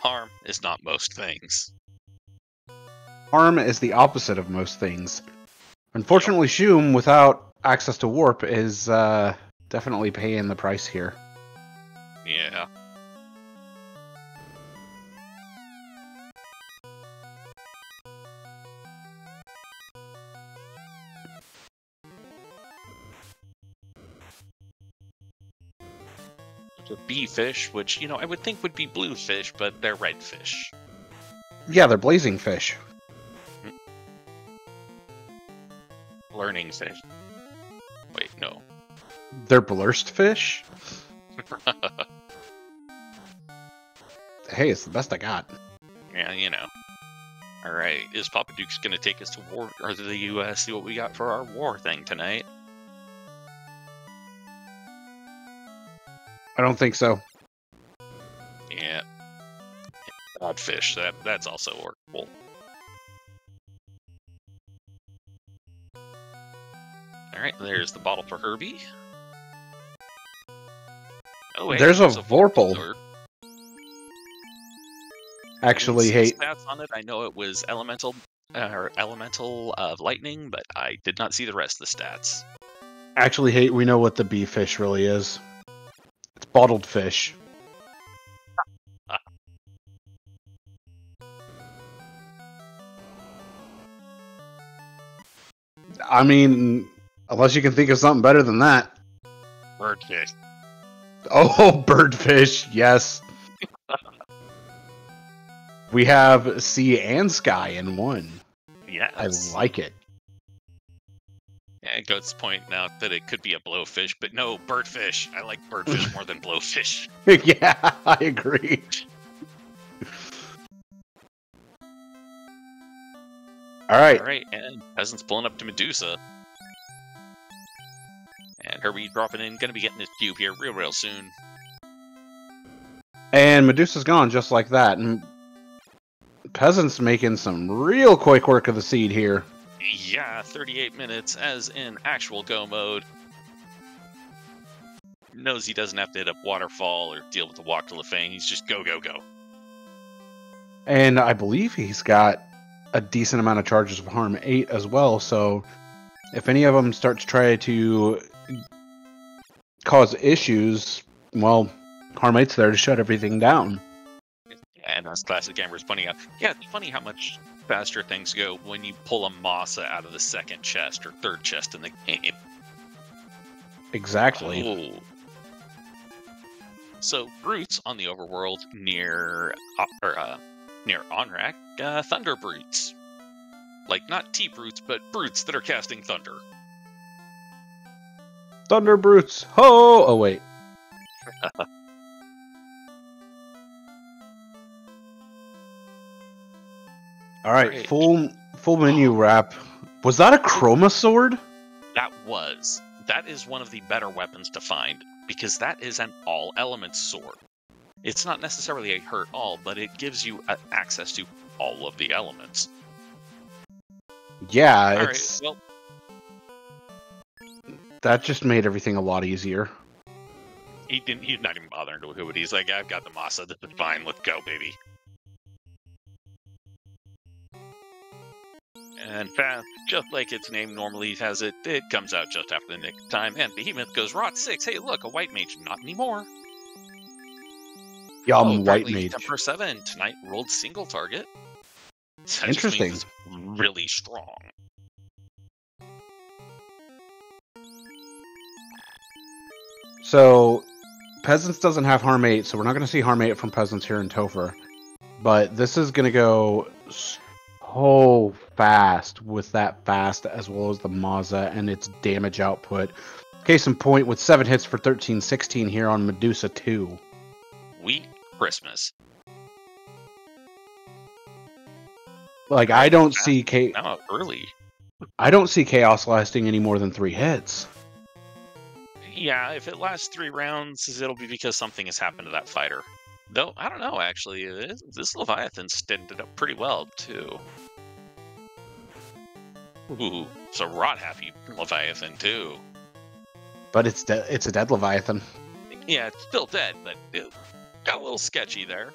harm is not most things. Harm is the opposite of most things. Unfortunately, Shum, without access to warp, is definitely paying the price here. Yeah. The bee fish, which, I would think would be blue fish, but they're red fish. Yeah, they're blazing fish. Learning fish. Wait, no. They're blurst fish? Hey, it's the best I got. Yeah, Alright, is Papa Duke's gonna take us to war, or to the US, see what we got for our war thing tonight? I don't think so. Yeah. Odd fish, that's also workable. Alright, there's the bottle for Herbie. Oh, wait, there's a Vorpal. Actually, hey, stats on it. I know it was elemental of lightning, but I did not see the rest of the stats. Actually, hey, we know what the bee fish really is. It's bottled fish. I mean, unless you can think of something better than that. Birdfish. Oh, birdfish, yes. We have sea and sky in one. Yes. I like it. Yeah, Goat's point out that it could be a blowfish, but no, birdfish. I like birdfish more than blowfish. Yeah, I agree. Alright. Alright, and Peasant's pulling up to Medusa. And Herbie dropping in, gonna be getting his cube here real soon. And Medusa's gone just like that. And Peasant's making some real quick work of the seed here. Yeah, 38 minutes as in actual go mode. Knows he doesn't have to hit up Waterfall or deal with the Walk to Lefang. He's just go, go, go. And I believe he's got a decent amount of charges of Harm 8 as well. So if any of them start to try to cause issues, well, Harm 8's there to shut everything down. And as Classic Gamer's pointing out, yeah, it's funny how much faster things go when you pull a Masa out of the second chest or third chest in the game. Exactly. Oh. So, Brutes on the overworld near Onrak, Thunder Brutes. Like, not T-Brutes, but Brutes that are casting Thunder. Thunder Brutes! Ho! Oh, wait. Alright, full menu wrap. Was that a Chroma Sword? That is one of the better weapons to find, because that is an all-elements sword. It's not necessarily a hurt all, but it gives you access to all of the elements. Yeah, it's... Alright, well... That just made everything a lot easier. He's not even bothering to do it. He's like, I've got the Masa, this is fine, let's go, baby. And fast, just like its name normally has it, it comes out just after the nick of time, and Behemoth goes Rot 6. Hey, look, a White Mage. Not anymore. Yum, White Mage. Temper 7 tonight rolled single target. That interesting. Just means it's really strong. So, Peasants doesn't have Harm 8, so we're not going to see Harm 8 from Peasants here in Topher. But this is going to go so fast with that fast, as well as the Maza and its damage output. Case in point, with 7 hits for 13-16 here on Medusa 2. Sweet Christmas. Like, I don't see early. I don't see Chaos lasting any more than 3 hits. Yeah, if it lasts 3 rounds, it'll be because something has happened to that fighter. Though, I don't know, actually. This Leviathan ended up pretty well, too. Ooh, it's a rot-happy Leviathan, too. But it's a dead Leviathan. Yeah, it's still dead, but it got a little sketchy there.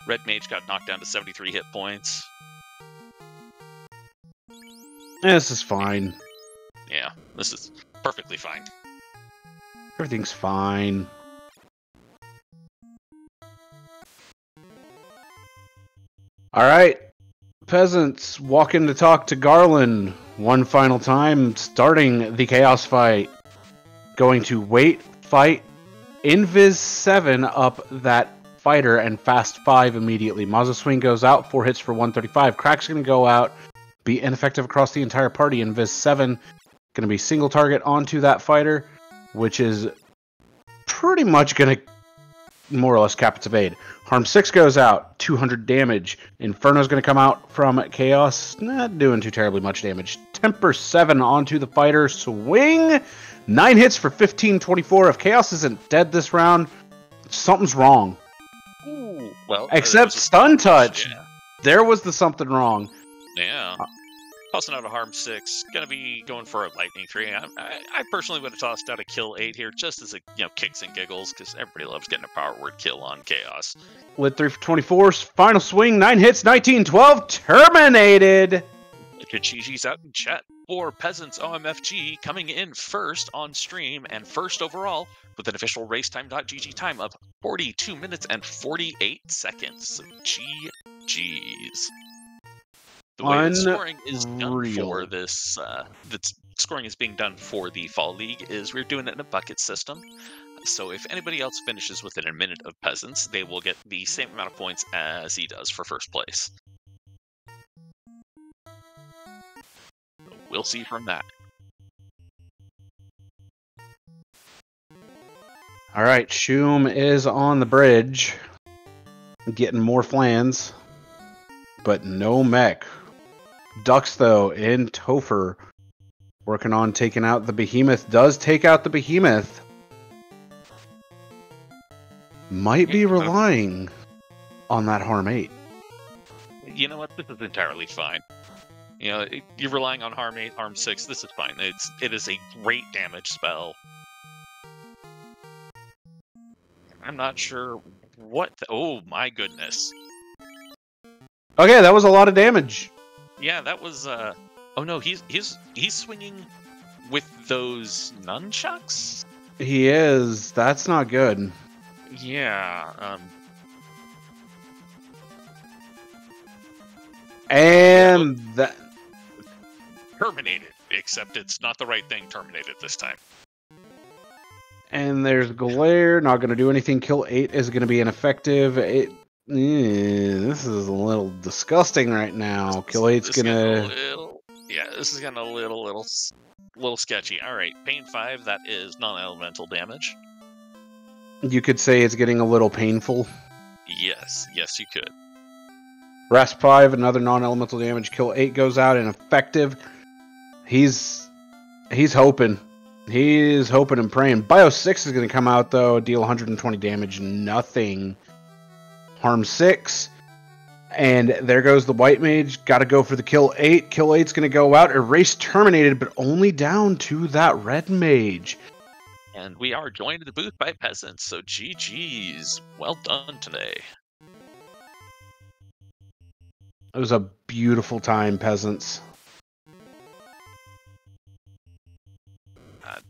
Red Mage got knocked down to 73 hit points. This is fine. Yeah, this is perfectly fine. Everything's fine. All right. Peasants walking to talk to Garland one final time, starting the Chaos fight. Going to wait, fight, Invis 7 up that fighter, and fast 5 immediately. Mazza Swing goes out, 4 hits for 135. Crack's going to go out, be ineffective across the entire party. Invis 7 going to be single target onto that fighter, which is pretty much going to more or less cap its evade. Harm 6 goes out, 200 damage. Inferno's going to come out from Chaos, not doing too terribly much damage. Temper 7 onto the fighter, swing, 9 hits for 1524. If Chaos isn't dead this round, something's wrong. Ooh, well, except stun touch. Yeah. There was the something wrong. Yeah. Tossing out a Harm 6, gonna be going for a Lightning 3. I personally would have tossed out a Kill 8 here, just as a kicks and giggles, because everybody loves getting a power word kill on Chaos. Lit 3 for 24, final swing, 9 hits, 1912, terminated! GG's out in chat for Peasants OMFG coming in first on stream and first overall with an official racetime.gg time of 42 minutes and 48 seconds. GG's. The way the scoring is done for this, the scoring is being done for the Fall League is we're doing it in a bucket system. So if anybody else finishes within a minute of Peasants, they will get the same amount of points as he does for first place. We'll see from that. All right, Shoom is on the bridge, getting more flans, but no mech. Ducks, though, in Topher, working on taking out the Behemoth. Does take out the Behemoth. Might be relying on that Harm 8. You know what? This is entirely fine. You're relying on Harm 8, Harm 6. This is fine. It is a great damage spell. I'm not sure what. Oh my goodness. Okay, that was a lot of damage. Yeah, that was. Oh no, he's swinging with those nunchucks. He is. That's not good. Yeah. And that. Terminated, except it's not the right thing. Terminated this time. And there's Glare, not going to do anything. Kill 8 is going to be ineffective. This is a little disgusting right now. Kill 8's going to... Yeah, this is getting a little sketchy. All right, Pain 5, that is non-elemental damage. You could say it's getting a little painful. Yes, you could. Rasp 5, another non-elemental damage. Kill 8 goes out, ineffective. He's hoping. He is hoping and praying. Bio 6 is going to come out, though. Deal 120 damage. Nothing. Harm 6. And there goes the White Mage. Got to go for the Kill 8. Kill 8's going to go out. Erase terminated, but only down to that Red Mage. And we are joined in the booth by Peasants, so GG's. Well done today. It was a beautiful time, Peasants.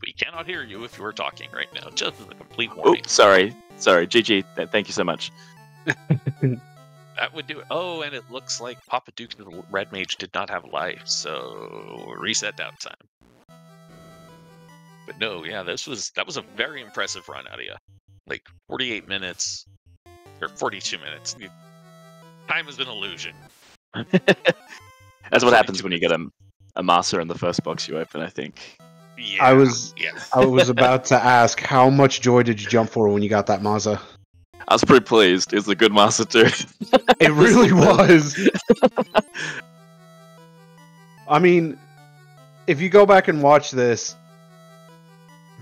We cannot hear you if you are talking right now, just as a complete warning. Oh, sorry. GG. Thank you so much. That would do it. Oh, and it looks like Papa Duke's Red Mage did not have life, so reset downtime. But no, yeah, that was a very impressive run out of you. Like 48 minutes or 42 minutes. Time is an illusion. That's what happens when you get a master in the first box you open, I think. Yeah, I was about to ask, how much joy did you jump for when you got that Mazza? I was pretty pleased. It was a good master too. It really was. I mean, if you go back and watch this,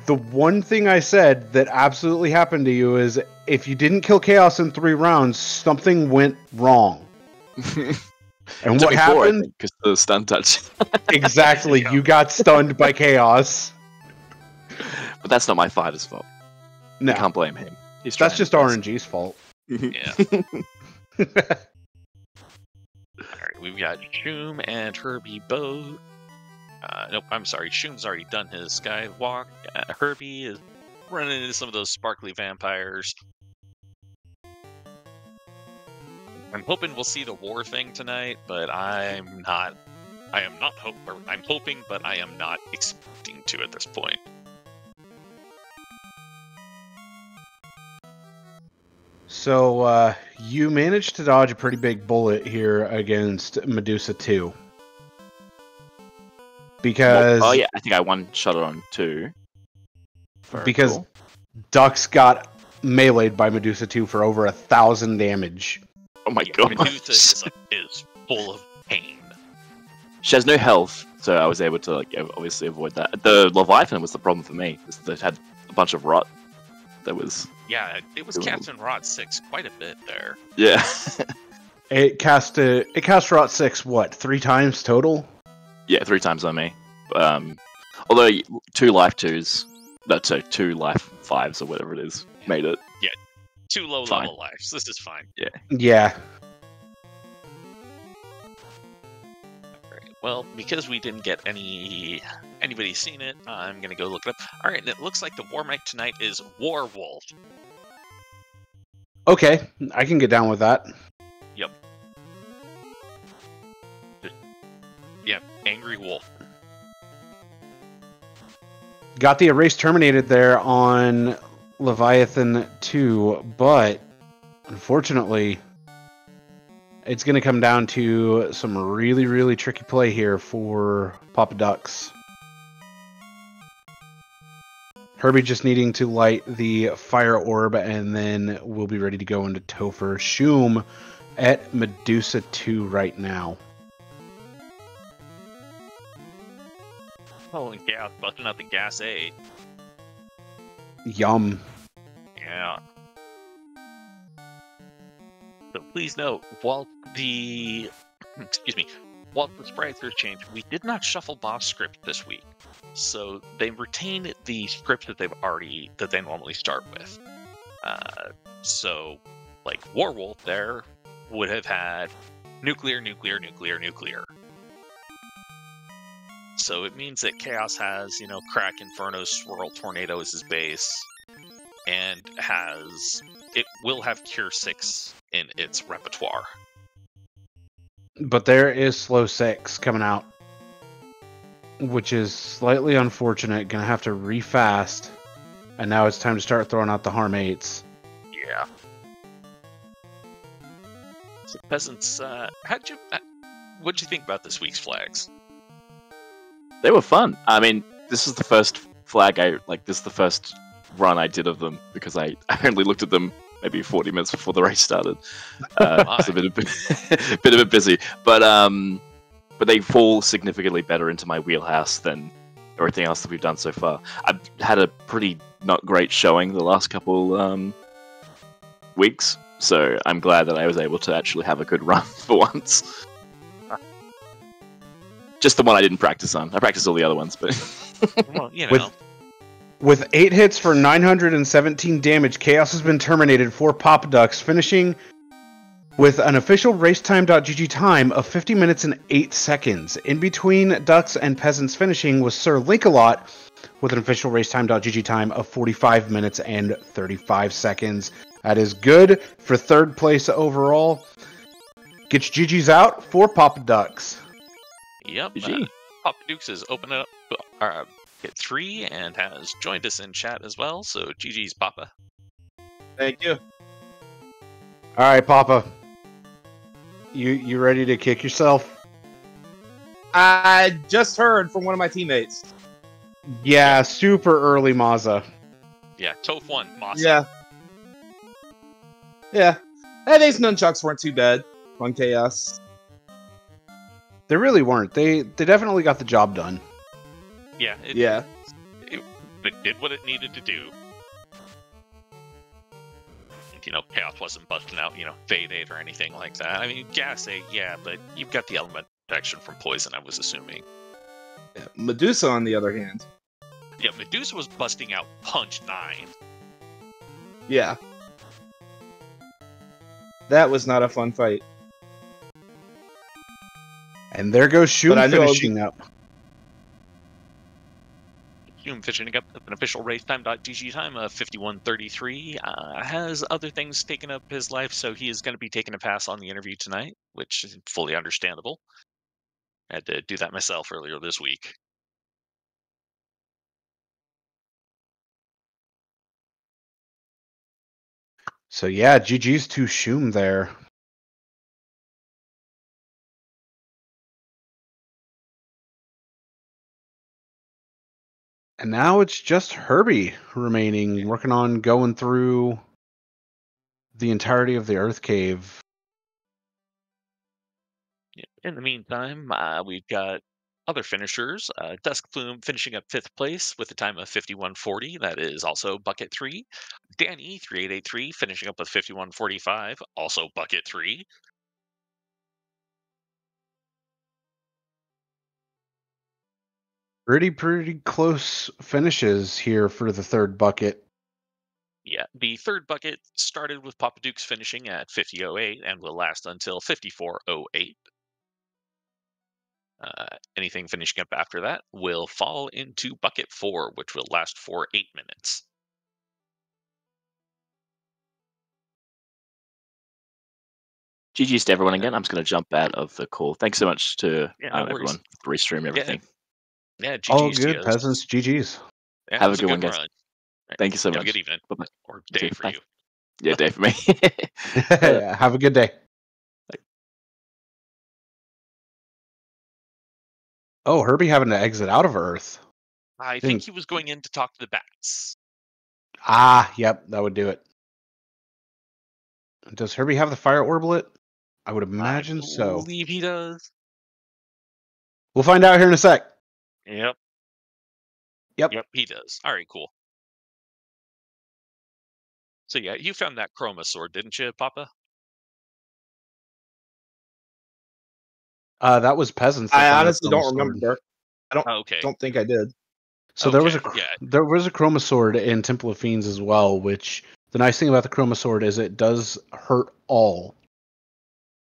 the one thing I said that absolutely happened to you is if you didn't kill Chaos in 3 rounds, something went wrong. And what happened? Because the stun touch. Exactly, you got stunned by Chaos. But that's not my fighter's fault. No, I can't blame him. That's just RNG's fault. Yeah. Alright, we've got Shoom and Herbie both Nope, I'm sorry. Shun's already done his skywalk. Herbie is running into some of those sparkly vampires. I'm hoping we'll see the war thing tonight, but I'm not. I am not I'm hoping, but I am not expecting to at this point. So you managed to dodge a pretty big bullet here against Medusa 2. Because oh yeah, I think I one shot it on 2. Because Dux got meleeed by Medusa 2 for over 1,000 damage. Oh my god. Medusa is full of pain. She has no health, so I was able to obviously avoid that. The Leviathan was the problem for me. It had a bunch of rot. Yeah, it was Captain Rot 6 quite a bit there. Yeah. It cast Rot 6 what, 3 times total? Yeah, 3 times on me. Although 2 life 2s, that's 2 life 5s or whatever it is, made it. Yeah, 2 low level lives. This is fine. Yeah. Yeah. Right. Well, because we didn't get anybody seen it, I'm gonna go look it up. All right, and it looks like the war mic tonight is Warwolf. Okay, I can get down with that. Yep. Yeah, Angry Wolf. Got the erase terminated there on Leviathan 2, but unfortunately, it's going to come down to some really, really tricky play here for Papa Dux. Herbie just needing to light the fire orb, and then we'll be ready to go into Topher. Shum at Medusa 2 right now. Holy cow, busting out the gas A. Yum. Yeah. So please note, while the sprites are changed, we did not shuffle boss script this week. So they retain the script that they normally start with. So like Warwolf there would have had nuclear. So it means that Chaos has, Crack, Inferno, Swirl, Tornado as his base, and it will have Cure 6 in its repertoire. But there is Slow 6 coming out, which is slightly unfortunate. Gonna have to refast, and now it's time to start throwing out the Harm 8s. Yeah. So Peasants, what'd you think about this week's flags? They were fun. I mean, this is the first flag this is the first run I did of them, because I only looked at them maybe 40 minutes before the race started. It's a bit of a busy, but they fall significantly better into my wheelhouse than everything else that we've done so far. I've had a pretty not great showing the last couple weeks, so I'm glad that I was able to actually have a good run for once. Just the one I didn't practice on. I practiced all the other ones, but well, With 8 hits for 917 damage, Chaos has been terminated for Papa Dux, finishing with an official racetime.gg time of 50 minutes and 8 seconds. In between Dux and Peasants finishing was Sir Linkalot with an official racetime.gg time of 45 minutes and 35 seconds. That is good for 3rd place overall. Get your GGs out for Papa Dux. Yep. Papa Dukes has opened it up at 3 and has joined us in chat as well. So GG's Papa. Thank you. All right, Papa. You ready to kick yourself? I just heard from one of my teammates. Yeah, super early Mazza. Yeah, Toph 1, Masa. Yeah. Hey, these nunchucks weren't too bad on Chaos. They really weren't. They definitely got the job done. Yeah. It did what it needed to do. And, Chaos wasn't busting out, Fade 8 or anything like that. I mean, Gas 8, yeah, but you've got the element protection from Poison, I was assuming. Yeah. Medusa, on the other hand. Yeah, Medusa was busting out Punch 9. Yeah. That was not a fun fight. And there goes Shum finishing up. Hume finishing up with an official race time.gg time of 51:33. Has other things taken up his life, so he is going to be taking a pass on the interview tonight, which is fully understandable. I had to do that myself earlier this week. So yeah, GG's to Shum there. And now it's just Herbie remaining, working on going through the entirety of the Earth Cave. In the meantime, we've got other finishers. Dusk Plume finishing up 5th place with a time of 51:40. That is also bucket 3. Danny 3883 finishing up with 51:45, also bucket 3. Pretty close finishes here for the third bucket. Yeah, the third bucket started with Papa Duke's finishing at 50:08 and will last until 54:08. Anything finishing up after that will fall into bucket 4, which will last for 8 minutes. GG's to everyone again. I'm just going to jump out of the call. Thanks so much to everyone for restream everything. Yeah, GG's All to good, you. peasants. GG's. Yeah, Have a was good one, guys. run. Thank you so Have much. a good evening. Bye-bye. Or day for you. Yeah, day for me. Have a good day. Oh, Herbie having to exit out of Earth. I think he was going in to talk to the bats. Ah, yep, that would do it. Does Herbie have the fire orblet? I would imagine so. I believe he does. We'll find out here in a sec. Yep, he does. All right, cool. So yeah, you found that chroma sword, didn't you, Papa? That was peasants. I honestly don't remember. I don't think I did. So there was a chroma sword in Temple of Fiends as well, which the nice thing about the chroma sword is it does hurt all.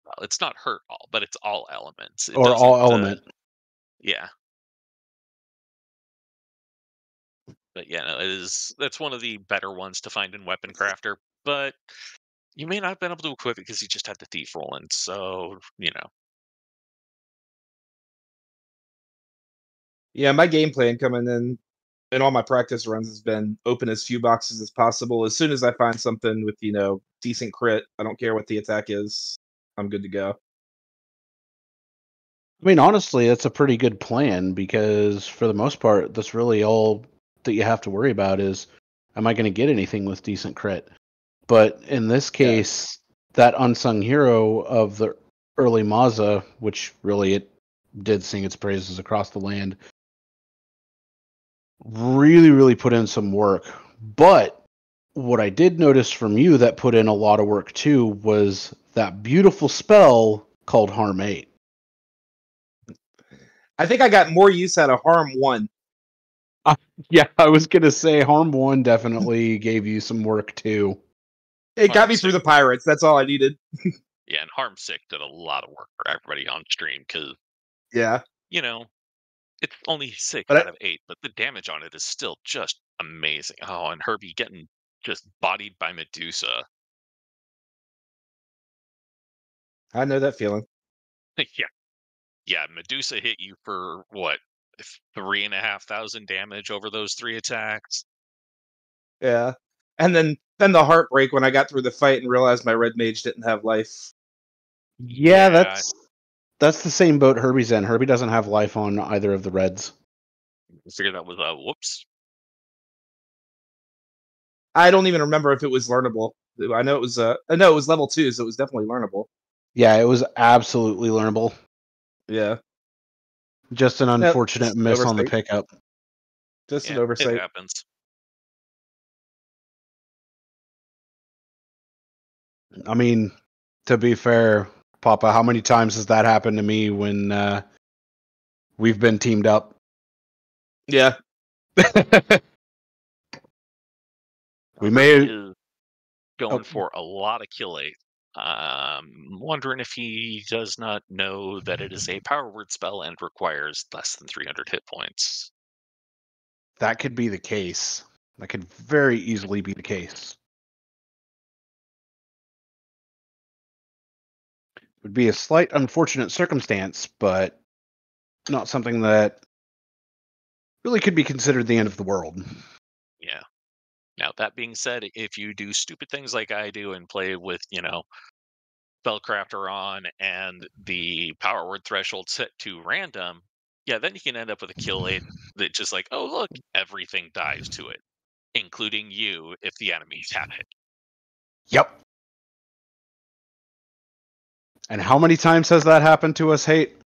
Well, it's not hurt all, but it's all elements. Or all element. Yeah. But yeah, no, that's one of the better ones to find in Weapon Crafter, but you may not have been able to equip it because you just had the thief rolling, so Yeah, my game plan coming in and all my practice runs has been open as few boxes as possible. As soon as I find something with, decent crit, I don't care what the attack is, I'm good to go. I mean, honestly, that's a pretty good plan because for the most part, that's really all that you have to worry about is, am I going to get anything with decent crit? But in this case, that unsung hero of the early Mazza, which really it did sing its praises across the land, really put in some work. But what I did notice from you that put in a lot of work too was that beautiful spell called Harm 8. I think I got more use out of Harm 1. Yeah, I was going to say Harm 1 definitely gave you some work too. It got me through the pirates. That's all I needed. Yeah, and Harm 6 did a lot of work for everybody on stream because, it's only 6 out of 8, but the damage on it is still just amazing. Oh, and Herbie getting just bodied by Medusa. I know that feeling. Yeah, Medusa hit you for what, 3,500 damage over those 3 attacks. Yeah, and then the heartbreak when I got through the fight and realized my red mage didn't have life. Yeah, that's the same boat Herbie's in. Herbie doesn't have life on either of the reds. I figured that was whoops. I don't even remember if it was learnable. I know it was no, it was level 2, so it was definitely learnable. Yeah, it was absolutely learnable. Yeah. Just an unfortunate miss on the pickup. Just an oversight. It happens. I mean, to be fair, Papa, how many times has that happened to me when we've been teamed up? Yeah. We may have going for a lot of kill 8. Wondering if he does not know that it is a power word spell and requires less than 300 hit points. that could be the case. That could very easily be the case. Would be a slight unfortunate circumstance, but not something that really could be considered the end of the world. Yeah. Now, that being said, if you do stupid things like I do and play with, Spellcrafter on and the power word threshold set to random, yeah, then you can end up with a kill aid that just like, oh, look, everything dies to it, including you if the enemies have it. Yep. And how many times has that happened to us, Hate?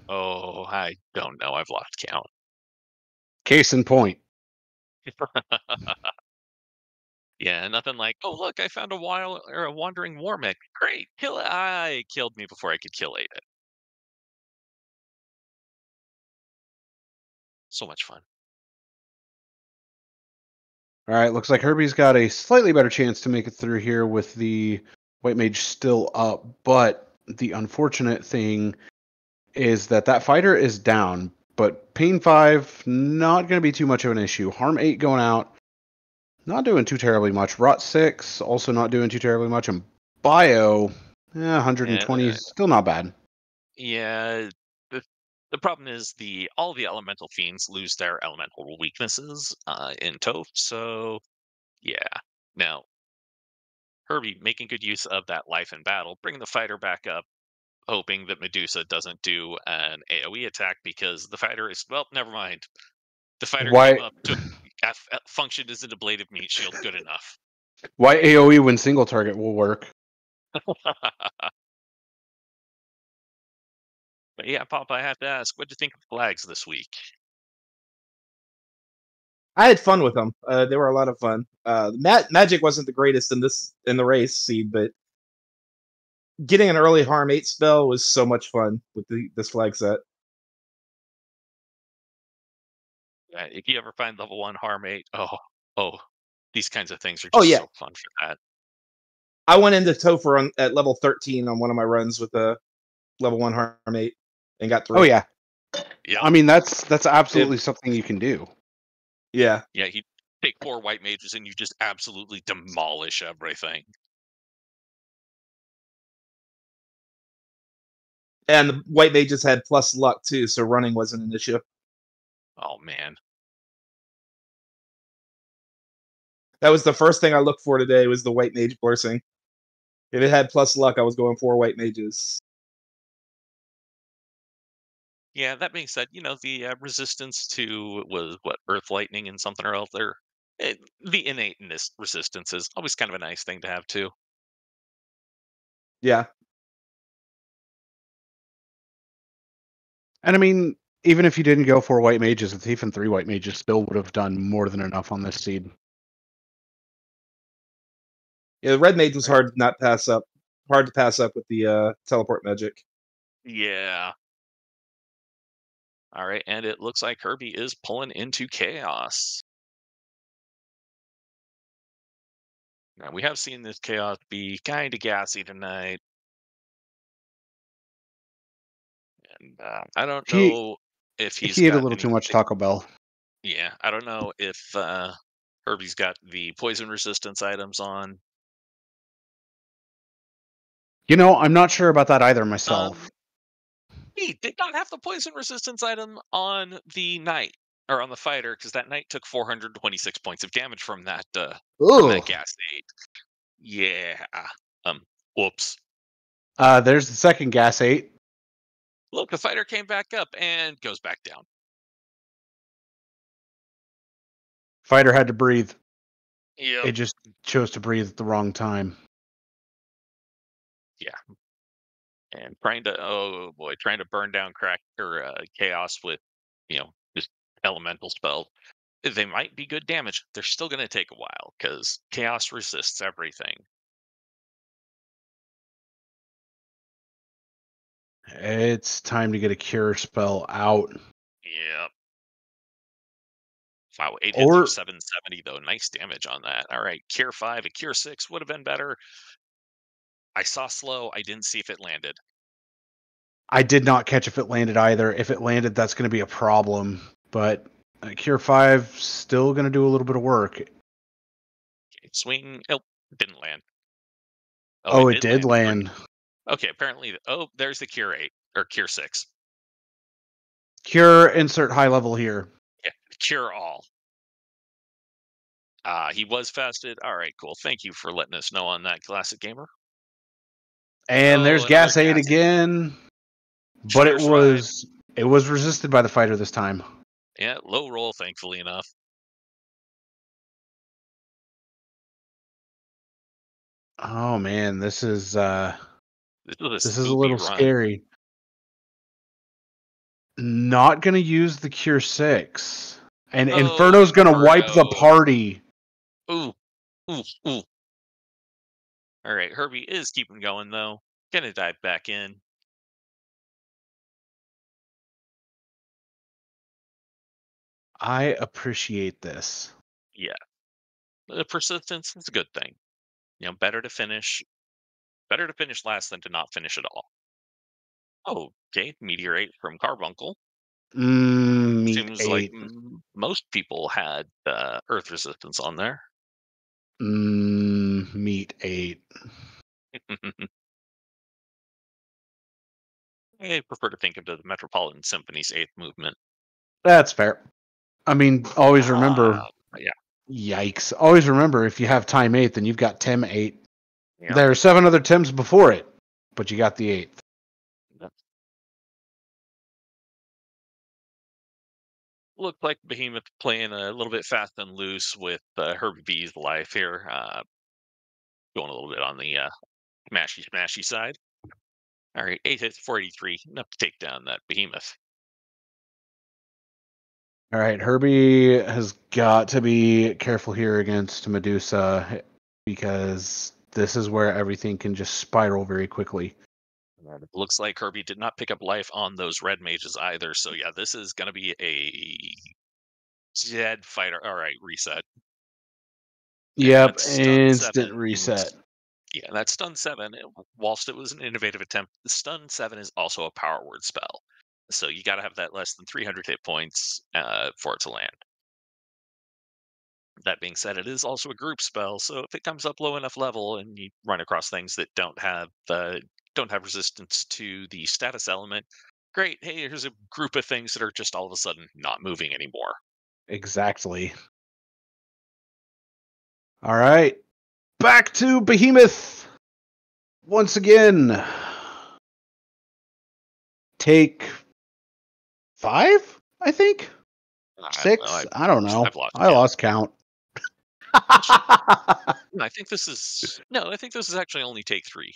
Oh, I don't know. I've lost count. Case in point. Yeah, nothing like, oh, look, I found a wandering warmick. Great, kill it. I killed me before I could kill it. So much fun. All right, looks like Herbie's got a slightly better chance to make it through here with the White Mage still up, but the unfortunate thing is that fighter is down, but Pain 5, not going to be too much of an issue. Harm 8 going out, not doing too terribly much. Rot 6, also not doing too terribly much. And Bio, 120, Yeah, still not bad. yeah. The problem is all the elemental fiends lose their elemental weaknesses in Toph, so yeah. Now, Herbie making good use of that life in battle, bringing the fighter back up, hoping that Medusa doesn't do an AoE attack because the fighter is, well, never mind. The fighter came Why, up, functioned as an ablative meat shield, good enough. why AoE when single target will work? But yeah, Pop, I have to ask, what do you think of flags this week? I had fun with them. They were a lot of fun. Magic wasn't the greatest in the race, but getting an early harm 8 spell was so much fun with this flag set. If you ever find level 1 harm 8, oh, these kinds of things are Oh just yeah, so fun for that. I went into Topher at level 13 on one of my runs with a level 1 harm 8 and got through. Oh yeah. Yeah. I mean, that's absolutely something you can do. Yeah. Yeah, you take 4 white mages and you just absolutely demolish everything. And the white mages had plus luck too, so running wasn't an issue. Oh man. That was the first thing I looked for today was the white mage blessing. If it had plus luck, I was going 4 white mages. Yeah, that being said, the resistance to was what earth lightning and something or other. The innateness resistance is always kind of a nice thing to have too. Yeah. And I mean, even if you didn't go 4 white mages, a thief and 3 white mages still would have done more than enough on this seed. Yeah, the red mage was hard to not pass up. Hard to pass up with the teleport magic. Yeah. All right, and it looks like Herbie is pulling into chaos. Now, we have seen this chaos be kind of gassy tonight. And I don't He know if he's he ate a got little too anything. much Taco Bell. Yeah, I don't know if Herbie's got the poison resistance items on. I'm not sure about that either myself. He did not have the poison resistance item on the knight or on the fighter because that knight took 426 points of damage from that Ugh. gas aid. Yeah. Whoops. There's the second gas 8. Look, the fighter came back up and goes back down. Fighter had to breathe. Yeah. It just chose to breathe at the wrong time. Yeah. And trying to burn down crack or chaos with, just elemental spells. They might be good damage. They're still going to take a while because chaos resists everything. It's time to get a cure spell out. Yep. Wow, 8 hits Or for 770 though. Nice damage on that. All right, cure 5, a cure 6 would have been better. I saw slow. I didn't see if it landed. I did not catch if it landed either. If it landed, that's going to be a problem. But Cure 5 still going to do a little bit of work. Okay, swing. Oh, didn't land. Oh, it did land. Okay, apparently. Oh, there's the Cure 8 or Cure 6. Cure, insert high level here. Yeah, Cure all. He was fasted. All right, cool. Thank you for letting us know on that, Classic Gamer. And there's another gas 8 again. But it was resisted by the fighter this time. Yeah, low roll, thankfully enough. Oh man, this is a little run. scary. Not gonna use the Cure 6. And Inferno's gonna wipe the party. Ooh. All right, Herbie is keeping going though. Gonna dive back in. I appreciate this. Yeah. The persistence is a good thing. Better to finish last than to not finish at all. Oh, okay. Meteorite from Carbuncle. Seems 8. like most people had Earth resistance on there. Meat 8. I prefer to think of the Metropolitan Symphony's 8th movement. That's fair. I mean, always remember. Yeah. Yikes. Always remember, if you have time 8, then you've got Tem 8. Yeah. There are 7 other Tems before it, but you got the 8th. Looked like Behemoth playing a little bit fast and loose with Herbie B's life here. Going a little bit on the smashy side. All right, 8 hits, 483. Enough to take down that Behemoth. All right, Herbie has got to be careful here against Medusa because this is where everything can just spiral very quickly. And it looks like Herbie did not pick up life on those red mages either. So yeah, this is going to be a dead fighter. All right, reset. Yep, instant reset. Yeah, that stun 7, whilst it was an innovative attempt, the stun 7 is also a power word spell. So you got to have that less than 300 hit points for it to land. That being said, it is also a group spell, so if it comes up low enough level and you run across things that don't have resistance to the status element, great. Hey, here's a group of things that are just all of a sudden not moving anymore. Exactly. All right, back to Behemoth once again. Take 5, I think. 6. I don't know. I lost count. I think this is actually only take 3,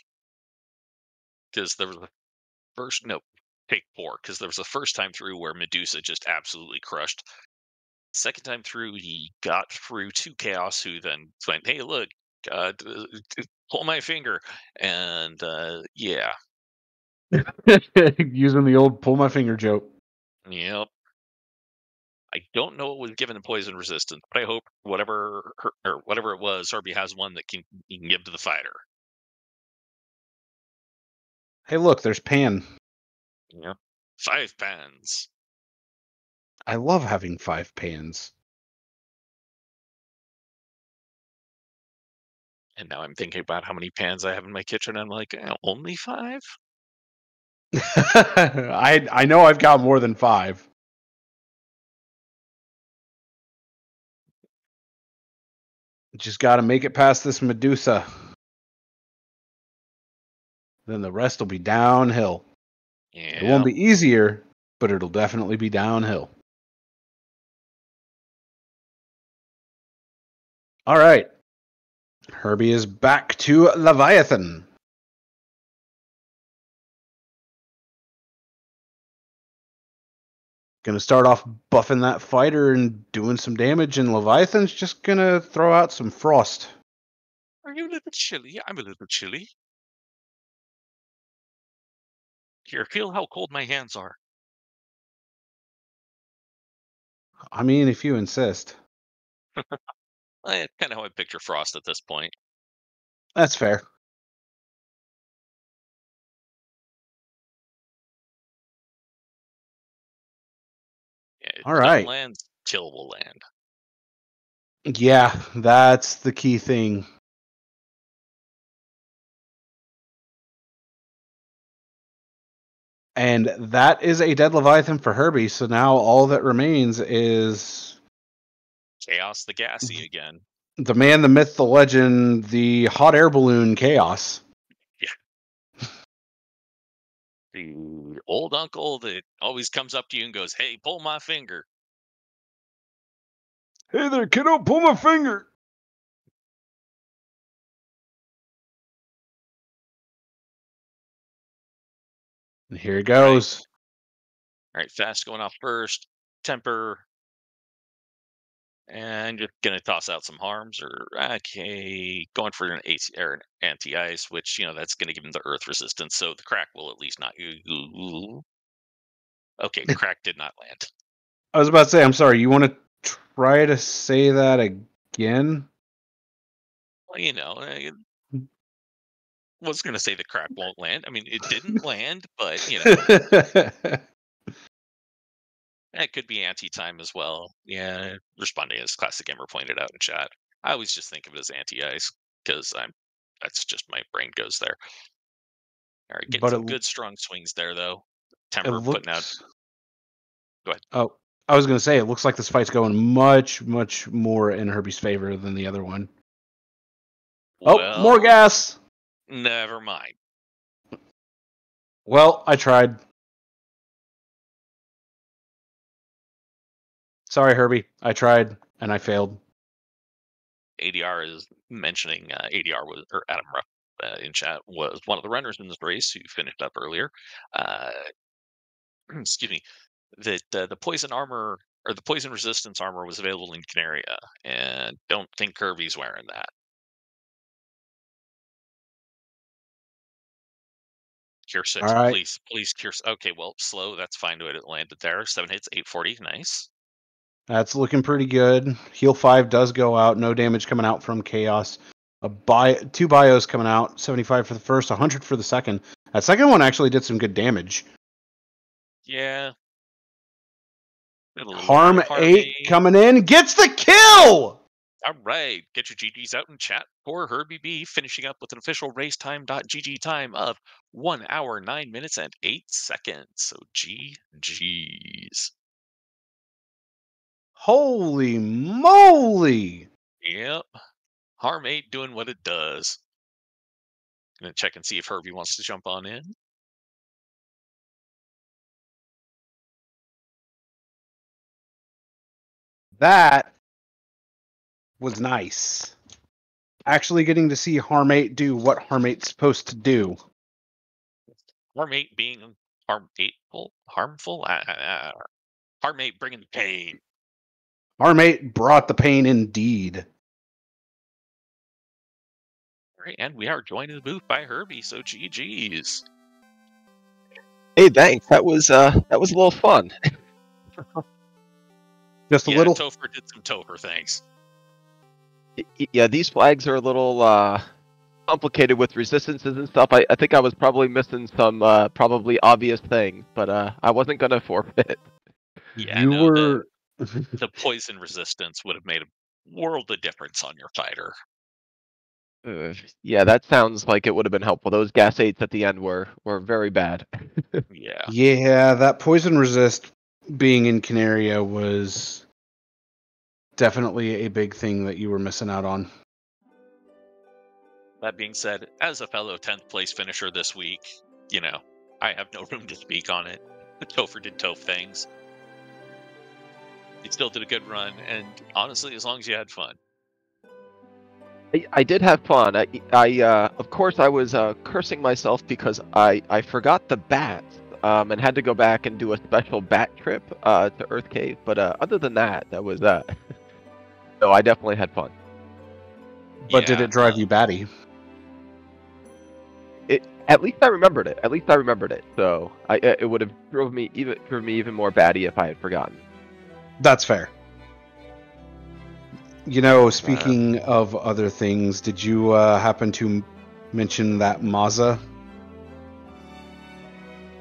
because there was take 4, because there was a first time through where Medusa just absolutely crushed. Second time through, he got through 2 Chaos, who then went, "Hey, look, pull my finger," and yeah, using the old "pull my finger" joke. Yep. I don't know what was given in poison resistance, but I hope whatever it was, Herbie has one that he can give to the fighter. Hey, look, there's Pan. Yeah, 5 pans. I love having 5 pans. And now I'm thinking about how many pans I have in my kitchen. And I'm like, only 5? I know I've got more than 5. Just got to make it past this Medusa. Then the rest will be downhill. Yeah. It won't be easier, but it'll definitely be downhill. All right. Herbie is back to Leviathan. Gonna start off buffing that fighter and doing some damage, and Leviathan's just gonna throw out some frost. Are you a little chilly? I'm a little chilly. Here, feel how cold my hands are. I mean, if you insist. That's kind of how I picture Frost at this point. That's fair. Yeah, all right. Lands. killable land. Yeah, that's the key thing. And that is a dead Leviathan for Herbie, so now all that remains is Chaos the Gassy again. the man, the myth, the legend, the hot air balloon Chaos. The old uncle that always comes up to you and goes, "Hey, pull my finger." Hey there, kiddo, pull my finger. And here he goes. All right, Fast going off first. Temper. And just going to toss out some harms, or okay, going for an anti-ice, which, that's going to give him the earth resistance, so the crack will at least not. Okay, crack did not land. I was about to say, I'm sorry, you want to try to say that again? Well, I was going to say the crack won't land. I mean, it didn't land, but, it could be anti-time as well. Yeah, responding as Classic Gamer pointed out in chat. I always just think of it as anti-ice, because that's just my brain goes there. All right, getting some good strong swings there, though. Temper putting out. Go ahead. Oh, I was going to say, it looks like this fight's going much, much more in Herbie's favor than the other one. Well, more gas! Never mind. Well, I tried. Sorry, Herbie. I tried, and I failed. ADR is mentioning ADR was, or Adam Rupp in chat, was one of the runners in this race who finished up earlier. Excuse me. That the poison armor, or the poison resistance armor, was available in Canaria, and don't think Kirby's wearing that. Cure 6, All right. please cure. Okay, well, slow. That's fine. It landed there. 7 hits, 840. Nice. That's looking pretty good. Heal 5 does go out. No damage coming out from Chaos. 2 bios coming out. 75 for the first, 100 for the second. That second one actually did some good damage. Yeah. Harm 8 coming in. Gets the kill! All right. Get your GGs out in chat for Herbie B, finishing up with an official racetime.gg time of 1 hour, 9 minutes, and 8 seconds. So GGs. Holy moly! Yep. Harm 8 doing what it does. Gonna check and see if Herbie wants to jump on in. That was nice. Actually getting to see Harm 8 do what Harm 8's supposed to do. Harm 8 being harmful? Harm 8 bringing the pain. Harm 8 brought the pain indeed. All right, and we are joined in the booth by Herbie, so GG's. Hey, thanks. That was a little fun. Just a little. Topher did some Topher things. Yeah, these flags are a little complicated with resistances and stuff. I think I was probably missing some probably obvious things, but I wasn't gonna forfeit. Yeah, the poison resistance would have made a world of difference on your fighter. Yeah, that sounds like it would have been helpful. Those gas 8s at the end were very bad. Yeah, that poison resist being in Canaria was definitely a big thing that you were missing out on. That being said, as a fellow 10th place finisher this week, I have no room to speak on it. Topher did Toph things. You still did a good run, and honestly, as long as you had fun. I did have fun. I of course I was cursing myself because I forgot the bats and had to go back and do a special bat trip to Earth Cave. But other than that, that was no, I definitely had fun. But did it drive you batty? At least I remembered it. So it would have driven me even more batty if I had forgotten. That's fair. Speaking of other things, did you happen to mention that Mazza?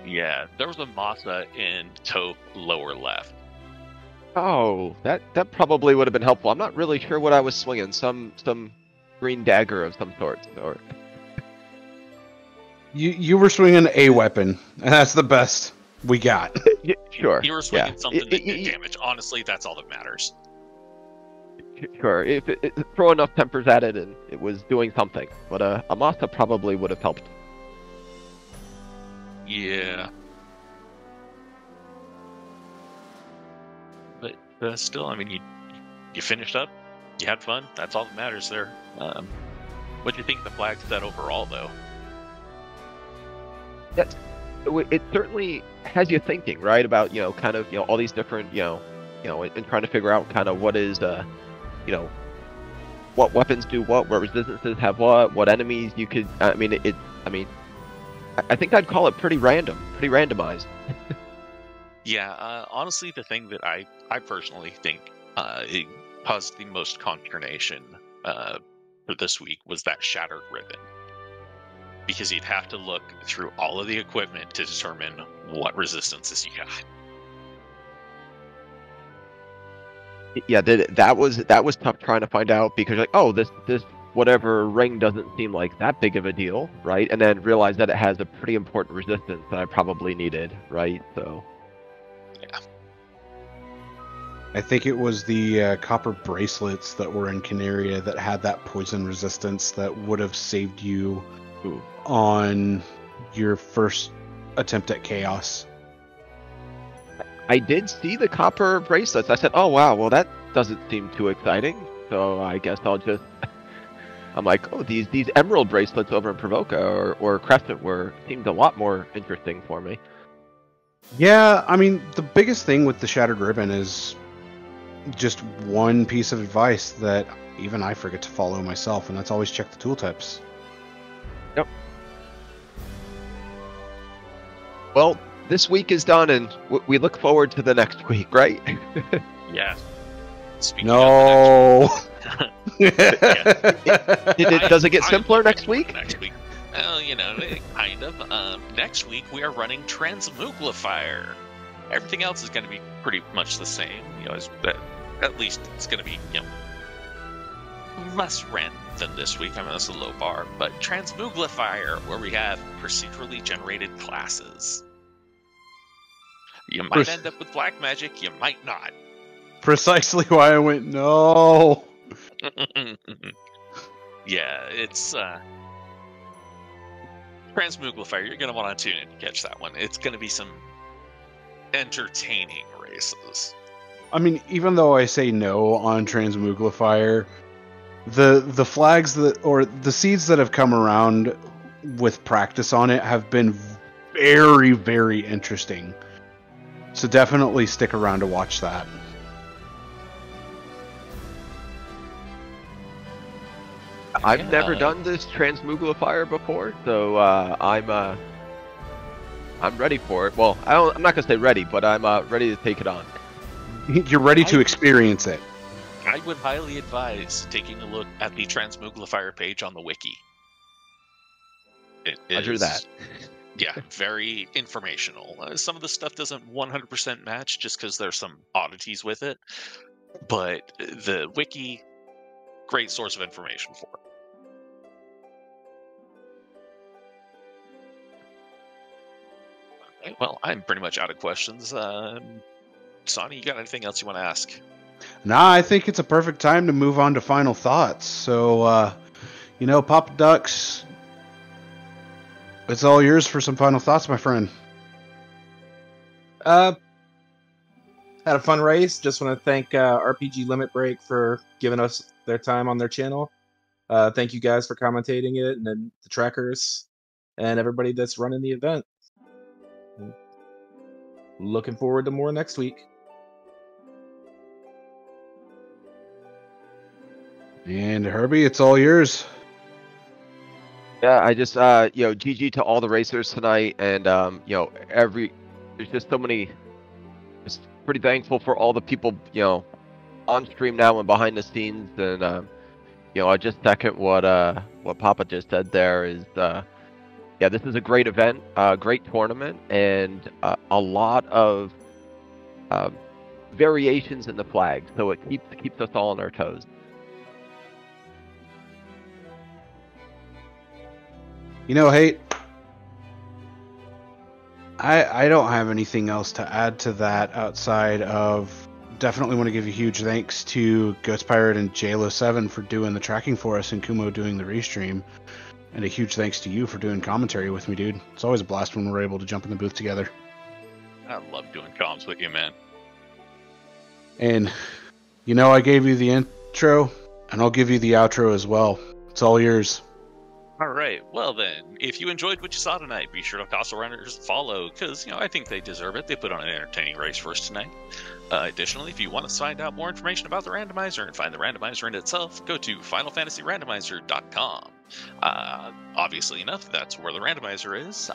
Yeah, there was a Mazza in Toph lower left. Oh, that probably would have been helpful. I'm not really sure what I was swinging. Some green dagger of some sort. Or You were swinging a weapon, and that's the best we got. sure. You were swinging yeah. something that did damage. Honestly, that's all that matters. Sure. If throw enough tempers at it, and it was doing something. But Amasa probably would have helped. Yeah. But still, I mean, you finished up. You had fun. That's all that matters there. What do you think of the flag set overall, though? It certainly has you thinking, right? About kind of all these different and trying to figure out kind of what is what weapons do what resistances have what enemies you could. I mean, I think I'd call it pretty random, pretty randomized. Yeah, honestly, the thing that I personally think it caused the most consternation for this week was that shattered ribbon. Because you'd have to look through all of the equipment to determine what resistances you got. Yeah, that was tough trying to find out because you're like, oh, this whatever ring doesn't seem like that big of a deal, right? And then realize that it has a pretty important resistance that I probably needed, right? So. Yeah. I think it was the copper bracelets that were in Canaria that had that poison resistance that would have saved you on your first attempt at chaos. I did see the copper bracelets. I said, oh wow, well that doesn't seem too exciting. So I guess I'll just... I'm like, oh, these emerald bracelets over in Provoca or Crescent seemed a lot more interesting for me. Yeah, I mean, the biggest thing with the shattered ribbon is just one piece of advice that even I forget to follow myself, and that's always check the tooltips. Yep. Well, this week is done, and we look forward to the next week, right? Yeah. Speaking No. Does it get simpler next week? Next week. Well, kind of. Next week we are running Transmuglifier. Everything else is going to be pretty much the same. At least it's going to be less random than this week. I mean, that's a low bar. But Transmuglifier, where we have procedurally generated classes. You might end up with black magic. You might not. Precisely why I went no. Yeah, it's Transmuglifier. You're gonna want to tune in to catch that one. It's gonna be some entertaining races. I mean, even though I say no on Transmuglifier, the flags or the seeds that have come around with practice on it have been very, very interesting. So definitely stick around to watch that. I've never done this Transmuglifier before, so I'm ready for it. Well, I'm not gonna say ready, but I'm ready to take it on. You're ready to experience it. I would highly advise taking a look at the Transmuglifier page on the wiki. It Roger is, that. Yeah, very informational. Some of the stuff doesn't 100% match just because there's some oddities with it, but the wiki, great source of information for it. Okay, well, I'm pretty much out of questions. Sonny, you got anything else you want to ask? Nah, I think it's a perfect time to move on to final thoughts. So, Papa Ducks, it's all yours for some final thoughts, my friend. Had a fun race. Just want to thank RPG Limit Break for giving us their time on their channel. Thank you guys for commentating it, and then the trackers, and everybody that's running the event. Looking forward to more next week. And Herbie, it's all yours. Yeah, I just GG to all the racers tonight, and there's just so many. Just pretty thankful for all the people on stream now and behind the scenes, and I just second what Papa just said. There is this is a great event, great tournament, and a lot of variations in the flag, so it keeps us all on our toes. You know, hey, I don't have anything else to add to that outside of definitely want to give a huge thanks to Ghost Pirate and JLo7 for doing the tracking for us and Kumo doing the restream. And a huge thanks to you for doing commentary with me, dude. It's always a blast when we're able to jump in the booth together. I love doing comms with you, man. And, you know, I gave you the intro, and I'll give you the outro as well. It's all yours. All right. Well, then, if you enjoyed what you saw tonight, be sure to Castle Runners follow, because, I think they deserve it. They put on an entertaining race for us tonight. Additionally, if you want to find out more information about the randomizer and find the randomizer in itself, go to FinalFantasyRandomizer.com. Obviously enough, that's where the randomizer is.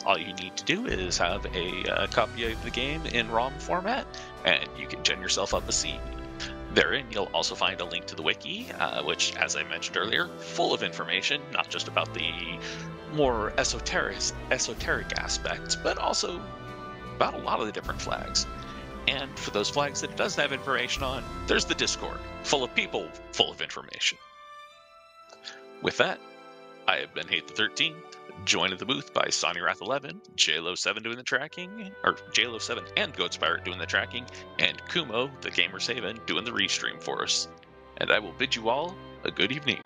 All you need to do is have a copy of the game in ROM format, and you can gen yourself up a seat. Therein, you'll also find a link to the wiki, which, as I mentioned earlier, full of information, not just about the more esoteric aspects, but also about a lot of the different flags. And for those flags that it doesn't have information on, there's the Discord, full of people, full of information. With that, I have been Hate the 13th, joined at the booth by Sonny Wrath 11, JLo7 doing the tracking, or JLo7 and Goat Pirate doing the tracking, and Kumo, the Gamer Saven, doing the restream for us. And I will bid you all a good evening.